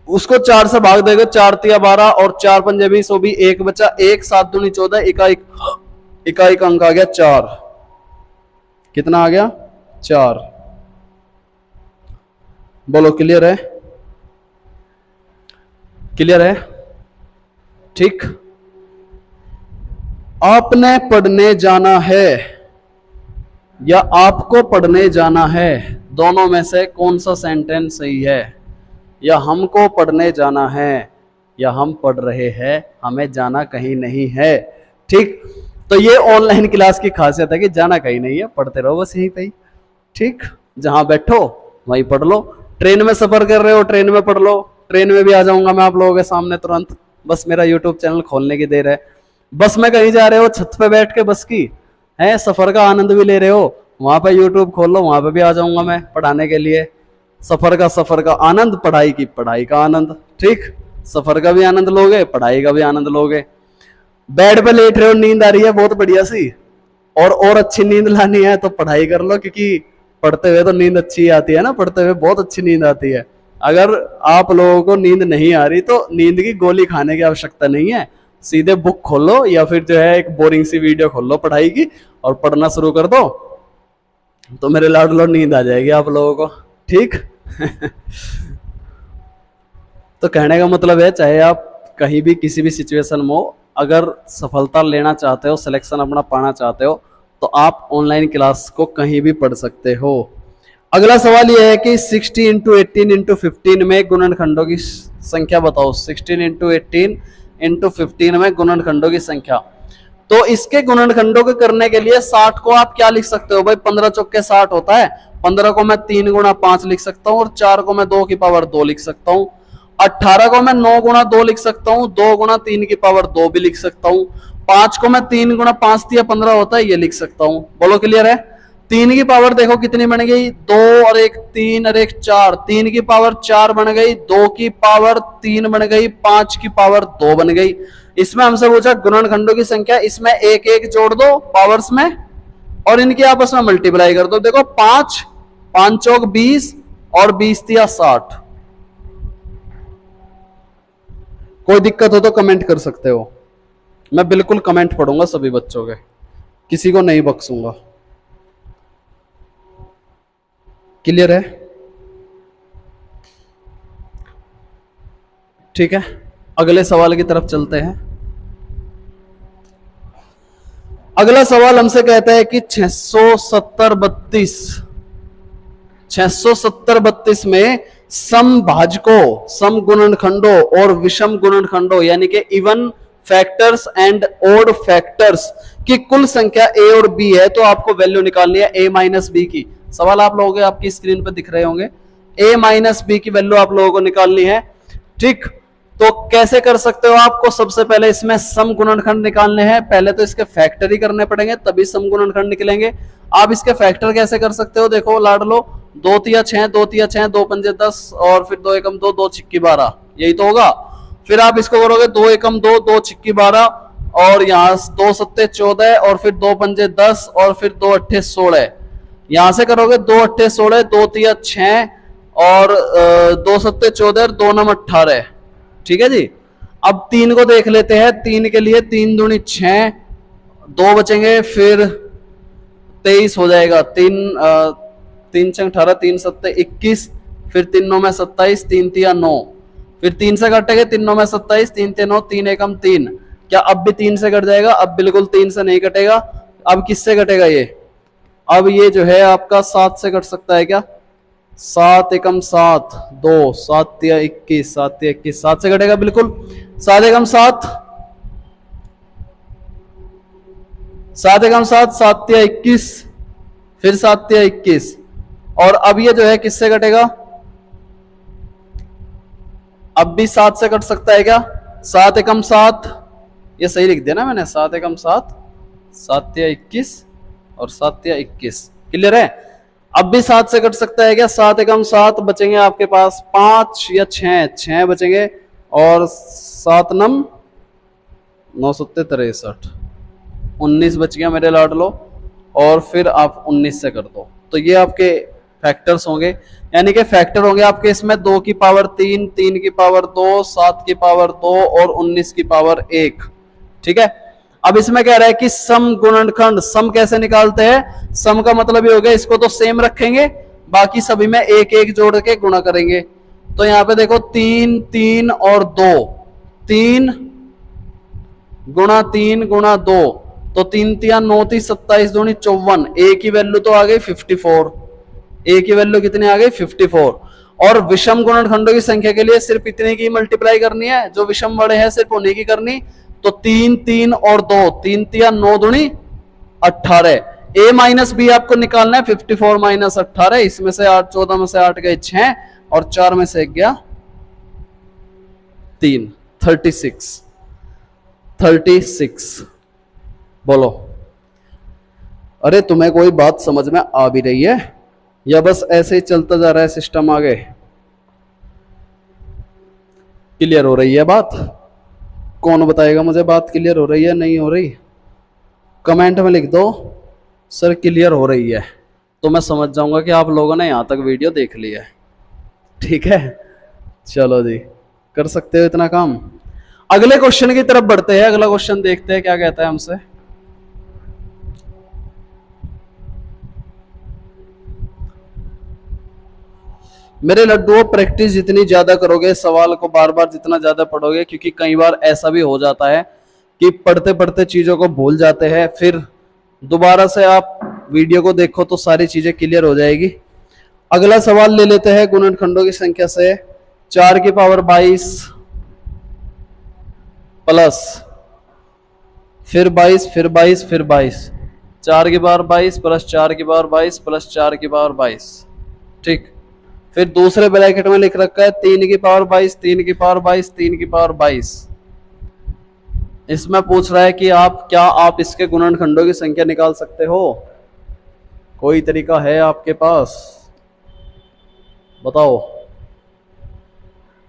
उसको 4 से भाग देगा, 4 तिया 12 और 4 पंजे 20, वो भी 1 बचा, 1 7 दूनी 14, इकाई का अंक आ गया 4। कितना आ गया? 4। बोलो क्लियर है? क्लियर है? ठीक। आपने पढ़ने जाना है या आपको पढ़ने जाना है, दोनों में से कौन सा सेंटेंस सही है? या हमको पढ़ने जाना है या हम पढ़ रहे हैं, हमें जाना कहीं नहीं है। ठीक, तो ये ऑनलाइन क्लास की खासियत है कि जाना कहीं नहीं है, पढ़ते रहो बस यहीं पे ही। ठीक, जहां बैठो वहीं पढ़ लो। ट्रेन में सफर कर रहे हो, ट्रेन में पढ़ लो। ट्रेन में भी आ जाऊंगा मैं आप लोगों के सामने तुरंत, बस मेरा यूट्यूब चैनल खोलने की देर है। बस में कहीं जा रहे हो, छत पे बैठ के बस की है, सफर का आनंद भी ले रहे हो, वहां पे यूट्यूब खोल लो, वहां पे भी आ जाऊंगा मैं पढ़ाने के लिए। सफर का आनंद, पढ़ाई का आनंद। ठीक, सफर का भी आनंद लोगे, पढ़ाई का भी आनंद लोगे। बेड पे लेट रहे हो, नींद आ रही है बहुत बढ़िया सी, और अच्छी नींद लानी है तो पढ़ाई कर लो, क्योंकि पढ़ते हुए तो नींद अच्छी आती है ना, पढ़ते हुए बहुत अच्छी नींद आती है। अगर आप लोगों को नींद नहीं आ रही तो नींद की गोली खाने की आवश्यकता नहीं है, सीधे बुक खोलो या फिर जो है एक बोरिंग सी वीडियो खोल लो पढ़ाई की और पढ़ना शुरू कर दो, तो मेरे लाडलो नींद आ जाएगी आप लोगों को। ठीक। तो कहने का मतलब है, चाहे आप कहीं भी किसी भी सिचुएशन में हो, अगर सफलता लेना चाहते हो, सिलेक्शन अपना पाना चाहते हो, तो आप ऑनलाइन क्लास को कहीं भी पढ़ सकते हो। अगला सवाल यह है कि 60 इंटू 18 इंटू 15 में गुणनखंडों की संख्या बताओ। 16 इंटू 18 इंटू 15 में गुणनखंडों की संख्या। तो इसके गुणनखंडों के करने के लिए 60 को आप क्या लिख सकते हो भाई? 15 चौके 60 होता है। 15 को मैं 3 गुणा 5 लिख सकता हूँ, और 4 को मैं 2 की पावर 2 लिख सकता हूँ। 18 को मैं 9 गुणा 2 लिख सकता हूँ, 2 गुणा 3 की पावर 2 भी लिख सकता हूँ। 5 को मैं 3 गुणा 5 दिया 15 होता है, ये लिख सकता हूँ। बोलो क्लियर है? 3 की पावर देखो कितनी बन गई, 2 और 1 3 और 1 4, 3 की पावर 4 बन गई, 2 की पावर 3 बन गई, 5 की पावर 2 बन गई। इसमें हमसे पूछा गुणनखंडों की संख्या, इसमें 1 1 जोड़ दो पावर्स में और इनकी आपस में मल्टीप्लाई कर दो। देखो 5 5 चौक 20 और 20 दिया 60। कोई दिक्कत हो तो कमेंट कर सकते हो, मैं बिल्कुल कमेंट पढ़ूंगा सभी बच्चों के, किसी को नहीं बख्सूंगा। क्लियर है? ठीक है, अगले सवाल की तरफ चलते हैं। अगला सवाल हमसे कहता है कि 670 32 में समभाजकों, सम गुणनखंडों और विषम गुणनखंडों यानी कि even factors and odd factors की कुल संख्या ए और बी है, तो आपको वैल्यू निकालनी है ए माइनस बी की। सवाल आप लोगों के आपकी स्क्रीन पर दिख रहे होंगे। ए माइनस बी की वैल्यू आप लोगों को निकालनी है। ठीक, तो कैसे कर सकते हो? आपको सबसे पहले इसमें सम गुणनखंड निकालने हैं। पहले तो इसके फैक्टर ही करने पड़ेंगे, तभी सम गुणनखंड निकलेंगे। आप इसके फैक्टर कैसे कर सकते हो? देखो लाडलो, 2 तिया 6, 2 तिया 6, 2 पंजे 10 और फिर 2 एकम 2, 2 छिक्की 12, यही तो होगा। फिर आप इसको करोगे 2 एकम 2, 2 छिक्की 12 और यहाँ 2 सत्ते 14 और फिर 2 पंजे 10 और फिर 2 अट्ठे 16। यहां से करोगे 2 अट्ठे 16, 2 तिया 6 और 2 सत्ते 14 और 2 नम 18। ठीक है जी। अब 3 को देख लेते हैं। 3 के लिए 3 दूनी 6, 2 बचेंगे, फिर 23 हो जाएगा। 3 6 18, 3 सत्ते 21, फिर 3 9 में 27, 3 तिया 9, फिर 3 से कटेंगे, 3 9 में 27, 3 तिया 9, 3 एकम 3। क्या अब भी 3 से कट जाएगा? अब बिल्कुल 3 से नहीं कटेगा। अब किससे कटेगा ये? अब ये जो है आपका 7 से कट सकता है क्या? 7 एकम 7, 2, 7 तिया 21, 7 तिया 21, 7 से कटेगा बिल्कुल। 7 एकम 7, 7 एकम 7, 7 तिया 21, फिर 7 तिया 21, और अब ये जो है किससे कटेगा? अब भी 7 से कट सकता है क्या? 7 एकम 7, ये सही लिख दिया ना मैंने, 7 एकम 7, 7 तिया 21 और 7 तिया 21, क्लियर है? अब भी 7 से कट सकता है क्या? 7 एकम 7, बचेंगे आपके पास 5 या 6 बचेंगे, और 7 नम 9 सत्ते 63, 19 बच गया मेरे लाडलो, और फिर आप 19 से कर दो। तो ये आपके फैक्टर्स होंगे, यानी कि फैक्टर होंगे आपके इसमें 2 की पावर 3, 3 की पावर 2, 7 की पावर 2 और 19 की पावर 1। ठीक है, अब इसमें कह रहा है कि सम गुणनखंड, सम कैसे निकालते हैं? सम का मतलब ये हो गया, इसको तो सेम रखेंगे, बाकी सभी में एक एक जोड़ के गुणा करेंगे। तो यहां पे देखो 3, 3 और 2, 3 गुणा 3 गुणा 2, तो 3 तिया 9 थी 27 दूनी 54, ए की वैल्यू तो आ गई 54, ए की वैल्यू कितनी आ गई? 54। और विषम गुणनखंडों की संख्या के लिए सिर्फ इतने की मल्टीप्लाई करनी है, जो विषम बड़े हैं सिर्फ उन्हीं की करनी। तो 3, 3 और 2, 3 तिया 9 दूनी 18, ए माइनस बी आपको निकालना है, 54 माइनस 18, इसमें से 8, 14 में से 8 गए 6, और 4 में से 1 गया 3, 36, 36। बोलो, अरे तुम्हें कोई बात समझ में आ भी रही है या बस ऐसे ही चलता जा रहा है सिस्टम आगे? क्लियर हो रही है बात? कौन बताएगा मुझे बात क्लियर हो रही है नहीं हो रही? कमेंट में लिख दो सर क्लियर हो रही है, तो मैं समझ जाऊंगा कि आप लोगों ने यहां तक वीडियो देख ली है। ठीक है, चलो जी, कर सकते हो इतना काम। अगले क्वेश्चन की तरफ बढ़ते हैं, अगला क्वेश्चन देखते हैं क्या कहता है हमसे। मेरे लड्डुओं, प्रैक्टिस जितनी ज्यादा करोगे, सवाल को बार बार जितना ज्यादा पढ़ोगे, क्योंकि कई बार ऐसा भी हो जाता है कि पढ़ते पढ़ते चीजों को भूल जाते हैं, फिर दोबारा से आप वीडियो को देखो तो सारी चीजें क्लियर हो जाएगी। अगला सवाल ले लेते हैं गुणनखंडों की संख्या से। 4 की पावर 22 प्लस फिर 22 फिर 22 फिर 22, 4 की पावर 22 प्लस 4 की पावर 22 प्लस 4 की पावर 22। ठीक, फिर दूसरे ब्रैकेट में लिख रखा है 3 की पावर 22, 3 की पावर 22, 3 की पावर 22। इसमें पूछ रहा है कि आप इसके गुणनखंडों की संख्या निकाल सकते हो? कोई तरीका है आपके पास? बताओ।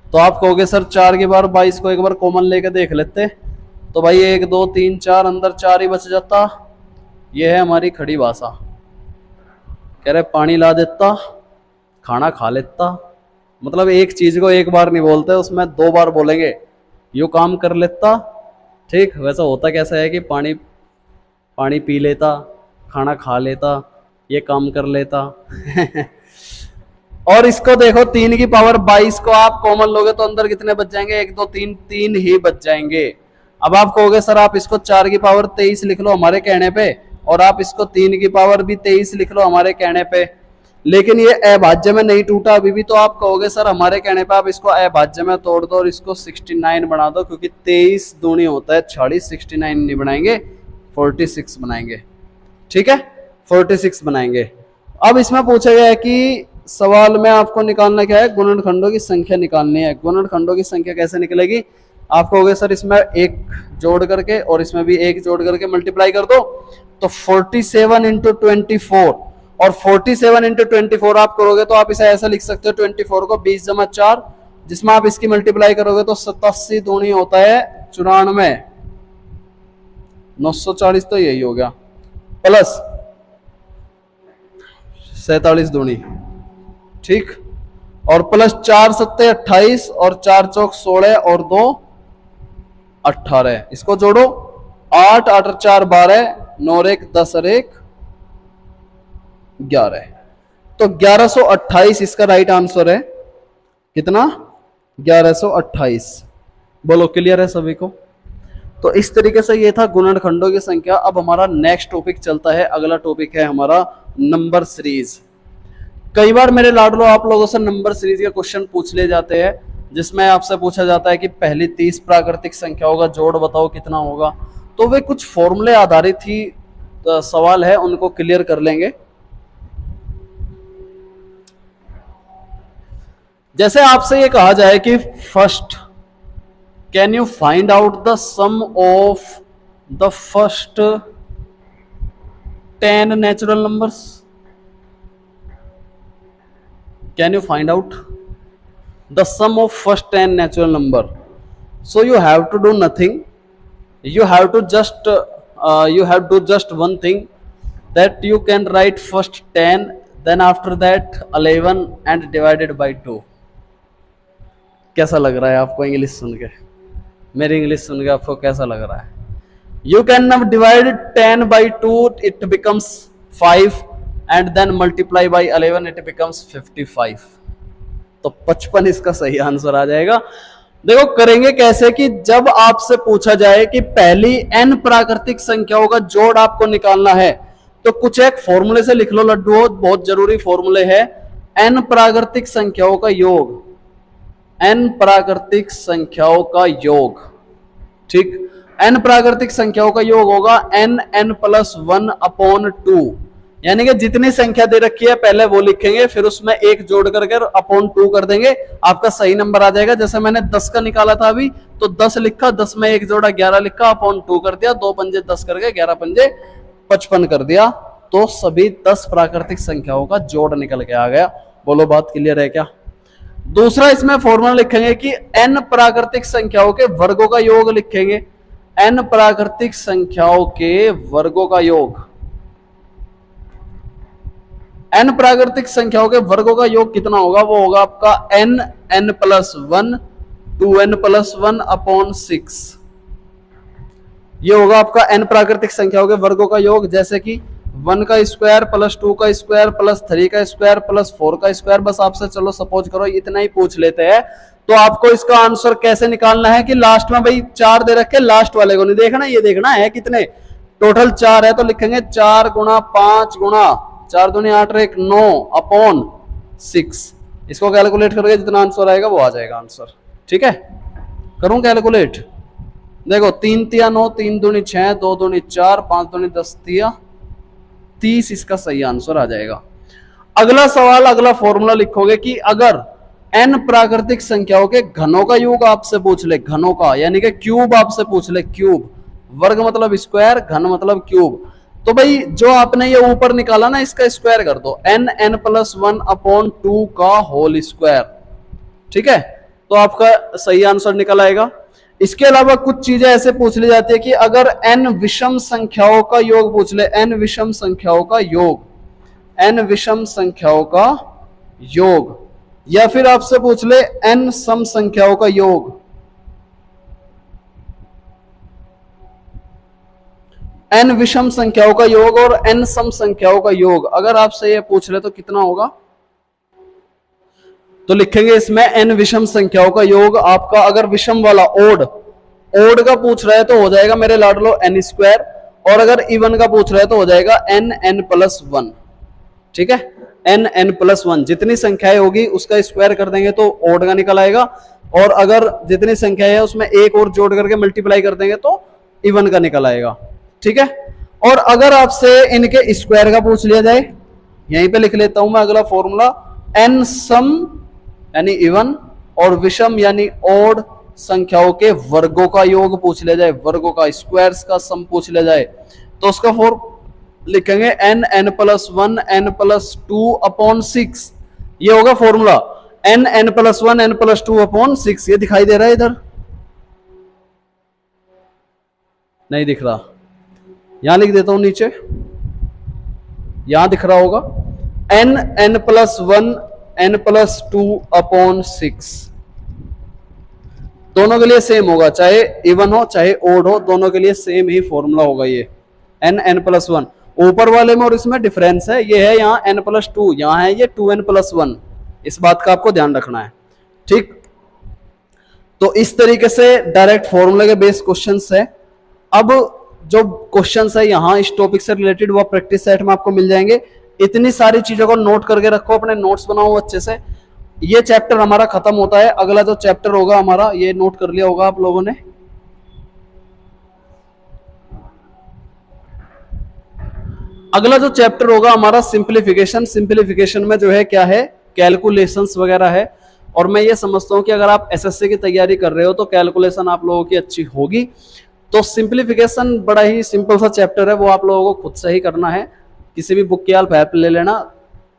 तो आप कहोगे सर 4 की पावर 22 को एक बार कॉमन लेके देख लेते, तो भाई 1 2 3 4, अंदर 4 ही बच जाता। ये है हमारी खड़ी भाषा। कह रहे पानी ला देता, खाना खा लेता, मतलब एक चीज को एक बार नहीं बोलते, उसमें 2 बार बोलेंगे। यू काम कर लेता। ठीक, वैसा होता कैसा है कि पानी पी लेता, खाना खा लेता, ये काम कर लेता। और इसको देखो 3 की पावर 22 को आप कॉमन लोगे तो अंदर कितने बच जाएंगे? 1 2 3, 3 ही बच जाएंगे। अब आप कहोगे सर आप इसको 4 की पावर 23 लिख लो हमारे कहने पे, और आप इसको 3 की पावर भी 23 लिख लो हमारे कहने पे, लेकिन ये अभाज्य में नहीं टूटा अभी भी। तो आप कहोगे सर हमारे कहने पे आप इसको अभाज्य में तोड़ दो और इसको 69 बना दो, क्योंकि 23 दूनी होता है 46, 69 नहीं बनाएंगे, 46 बनाएंगे। ठीक है, 46 बनाएंगे। अब इसमें पूछा गया है कि सवाल में आपको निकालना क्या है? गुणनखंडों की संख्या निकालनी है। गुणनखंडों की संख्या कैसे निकलेगी? आप कहोगे सर इसमें 1 जोड़ करके और इसमें भी 1 जोड़ करके मल्टीप्लाई कर दो, तो 47 इंटू 24, और 47 इंटू 24 आप करोगे तो आप इसे ऐसा लिख सकते हो 24 को 20 जमा 4, जिसमें आप इसकी मल्टीप्लाई करोगे तो 87 दूनी होता है 94, 940 तो यही हो गया, प्लस 47 दूनी। ठीक, और प्लस 4 सत्ते 28 और 4 चौक 16 और 2 18, इसको जोड़ो 8 8 4 12, 9 और 1 10 और 1 11, तो 1128 इसका राइट आंसर है। कितना? 1128। बोलो क्लियर है सभी को? तो इस तरीके से ये था गुणनखंडों की संख्या। अब हमारा नेक्स्ट टॉपिक चलता है, अगला टॉपिक है हमारा नंबर सीरीज। कई बार मेरे लाडलो आप लोगों से नंबर सीरीज के क्वेश्चन पूछ ले जाते हैं, जिसमें आपसे पूछा जाता है कि पहली 30 प्राकृतिक संख्याओं का जोड़ बताओ कितना होगा। तो वे कुछ फॉर्मूले आधारित ही सवाल है, उनको क्लियर कर लेंगे। जैसे आपसे ये कहा जाए कि first can you find out the sum of the first 10 natural numbers, can you find out the sum of first 10 natural number? So you have to do nothing, you have to just one thing, that you can write first 10, then after that 11 and divided by 2। कैसा लग रहा है आपको English सुन के? मेरी English सुन के आपको कैसा लग रहा है? You can now divide 10 by 2, it becomes 5, and then multiply by 11, it becomes 55। तो 55 इसका सही आंसर आ जाएगा। देखो करेंगे कैसे कि जब आपसे पूछा जाए कि पहली n प्राकृतिक संख्याओं का जोड़ आपको निकालना है, तो कुछ एक फॉर्मूले से लिख लो लड्डू, बहुत जरूरी फॉर्मूले है। n प्राकृतिक संख्याओं का योग, n प्राकृतिक संख्याओं का योग, ठीक, n प्राकृतिक संख्याओं का योग होगा n+1/2, यानी कि जितनी संख्या दे रखी है पहले वो लिखेंगे, फिर उसमें एक जोड़ करके अपॉन 2 कर देंगे, आपका सही नंबर आ जाएगा। जैसे मैंने 10 का निकाला था अभी, तो 10 लिखा, 10 में एक जोड़ा 11 लिखा, अपॉन 2 कर दिया, 2 पंजे 10 करके 11 पंजे 55 कर दिया, तो सभी 10 प्राकृतिक संख्याओं का जोड़ निकल के आ गया। बोलो बात क्लियर है क्या? दूसरा इसमें फॉर्मूला लिखेंगे कि n प्राकृतिक संख्याओं के वर्गों का योग लिखेंगे, n प्राकृतिक संख्याओं के वर्गों का योग, n प्राकृतिक संख्याओं के वर्गों का योग कितना होगा? वो होगा आपका n+1 2n+1/6। ये होगा आपका n प्राकृतिक संख्याओं के वर्गों का योग, जैसे कि 1 का स्क्वायर प्लस 2 का स्क्वायर प्लस 3 का स्क्वायर प्लस 4 का स्क्वायर। बस आपसे चलो सपोज करो इतना ही पूछ लेते हैं, तो आपको इसका आंसर कैसे निकालना है कि लास्ट में भाई 4 दे रखे, लास्ट वाले को नहीं देखना, ये देखना है कितने टोटल 4 है, तो लिखेंगे 4 गुणा 5 गुणा 4 दूनी 8 1 9/6। इसको कैलकुलेट करके जितना आंसर आएगा वो आ जाएगा आंसर, ठीक है? करूं कैलकुलेट? देखो 3 तिया 9, 3 दूनी 6, 2 दूनी 4, 5 दूनी 10 तिया 30, इसका सही आंसर आ जाएगा। अगला सवाल, अगला फॉर्मूला लिखोगे कि अगर n प्राकृतिक संख्याओं के घनों का योग आपसे पूछ ले, घनों का यानी कि क्यूब आपसे पूछ ले, क्यूब, वर्ग मतलब स्क्वायर, घन मतलब क्यूब, तो भाई जो आपने ये ऊपर निकाला ना इसका स्क्वायर कर दो, n+1/2 का होल स्क्वायर, ठीक है? तो आपका सही आंसर निकल आएगा। इसके अलावा कुछ चीजें ऐसे पूछ ली जाती है कि अगर n विषम संख्याओं का योग पूछ ले, n विषम संख्याओं का योग, n विषम संख्याओं का योग, या फिर आपसे पूछ ले n सम संख्याओं का योग, n विषम संख्याओं का योग और n सम संख्याओं का योग अगर आपसे ये पूछ ले तो कितना होगा? तो लिखेंगे इसमें n विषम संख्याओं का योग आपका, अगर विषम वाला ओड का पूछ रहा है तो हो जाएगा मेरे लाडलो n², और अगर इवन का पूछ रहा है तो हो जाएगा n+1, ठीक है? n+1 जितनी संख्याएं होगी उसका स्क्वायर कर देंगे तो ओड का निकल आएगा, और अगर जितनी संख्याएं है उसमें एक और जोड़ करके मल्टीप्लाई कर देंगे तो इवन का निकल आएगा, ठीक है? और अगर आपसे इनके स्क्वायर का पूछ लिया जाए, यहीं पे लिख लेता हूं मैं अगला फॉर्मूला, n सम यानी इवन और विषम यानी ओड संख्याओं के वर्गों का योग पूछ लिया जाए, वर्गों का स्क्वायर्स का सम पूछ लिया जाए, तो उसका लिखेंगे n+1 n+2/6। ये होगा फॉर्मूला n+1 n+2/6। ये दिखाई दे रहा है इधर? नहीं दिख रहा? यहां लिख देता हूं नीचे, यहां दिख रहा होगा n+1 n+2/6। दोनों के लिए सेम होगा, चाहे इवन हो चाहे ओड हो, दोनों के लिए सेम ही फॉर्मूला होगा ये n+1। ऊपर वाले में और इसमें डिफरेंस है, ये है यहाँ n+2, यहाँ है ये 2n+1, इस बात का आपको ध्यान रखना है, ठीक? तो इस तरीके से डायरेक्ट फॉर्मूले के बेस क्वेश्चंस है। अब जो क्वेश्चंस है यहाँ इस टॉपिक से रिलेटेड वो प्रैक्टिस सेट में आपको मिल जाएंगे। इतनी सारी चीजों को नोट करके रखो, अपने नोट्स बनाओ अच्छे से। ये चैप्टर हमारा खत्म होता है। अगला जो चैप्टर होगा हमारा, ये नोट कर लिया होगा आप लोगों ने, अगला जो चैप्टर होगा हमारा सिंप्लीफिकेशन। सिंप्लीफिकेशन में जो है क्या है, कैलकुलेशंस वगैरह है। और मैं ये समझता हूं कि अगर आप एसएससी की तैयारी कर रहे हो तो कैलकुलेशन आप लोगों की अच्छी होगी। तो सिंप्लीफिकेशन बड़ा ही सिंपल सा चैप्टर है, वो आप लोगों को खुद से ही करना है। किसी भी बुक की आप हेल्प ले लेना,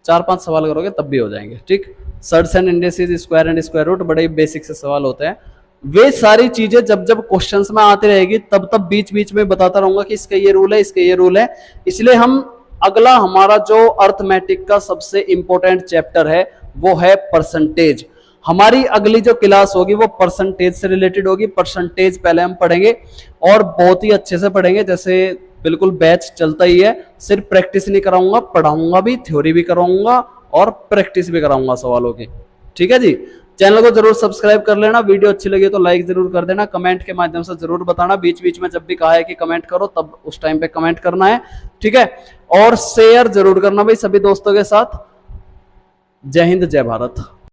4-5 सवाल करोगे तब भी हो जाएंगे, ठीक। Surds and indices, square and square root, बड़े ही बेसिक से सवाल होते हैं। वे सारी चीजें जब जब क्वेश्चंस में आती रहेगी तब तब बीच बीच में बताता रहूंगा कि इसका ये रूल है, इसका ये रूल है। इसलिए हम अगला हमारा जो अर्थमेटिक का सबसे इंपॉर्टेंट चैप्टर है वो है परसेंटेज। हमारी अगली जो क्लास होगी वो परसेंटेज से रिलेटेड होगी। परसेंटेज पहले हम पढ़ेंगे और बहुत ही अच्छे से पढ़ेंगे, जैसे बिल्कुल बैच चलता ही है। सिर्फ प्रैक्टिस नहीं कराऊंगा, पढ़ाऊंगा भी, थ्योरी भी कराऊंगा और प्रैक्टिस भी कराऊंगा सवालों की, ठीक है जी। चैनल को जरूर सब्सक्राइब कर लेना। वीडियो अच्छी लगी तो लाइक जरूर कर देना। कमेंट के माध्यम से जरूर बताना, बीच बीच में जब भी कहा है कि कमेंट करो तब उस टाइम पे कमेंट करना है, ठीक है। और शेयर जरूर करना भाई सभी दोस्तों के साथ। जय हिंद, जय भारत।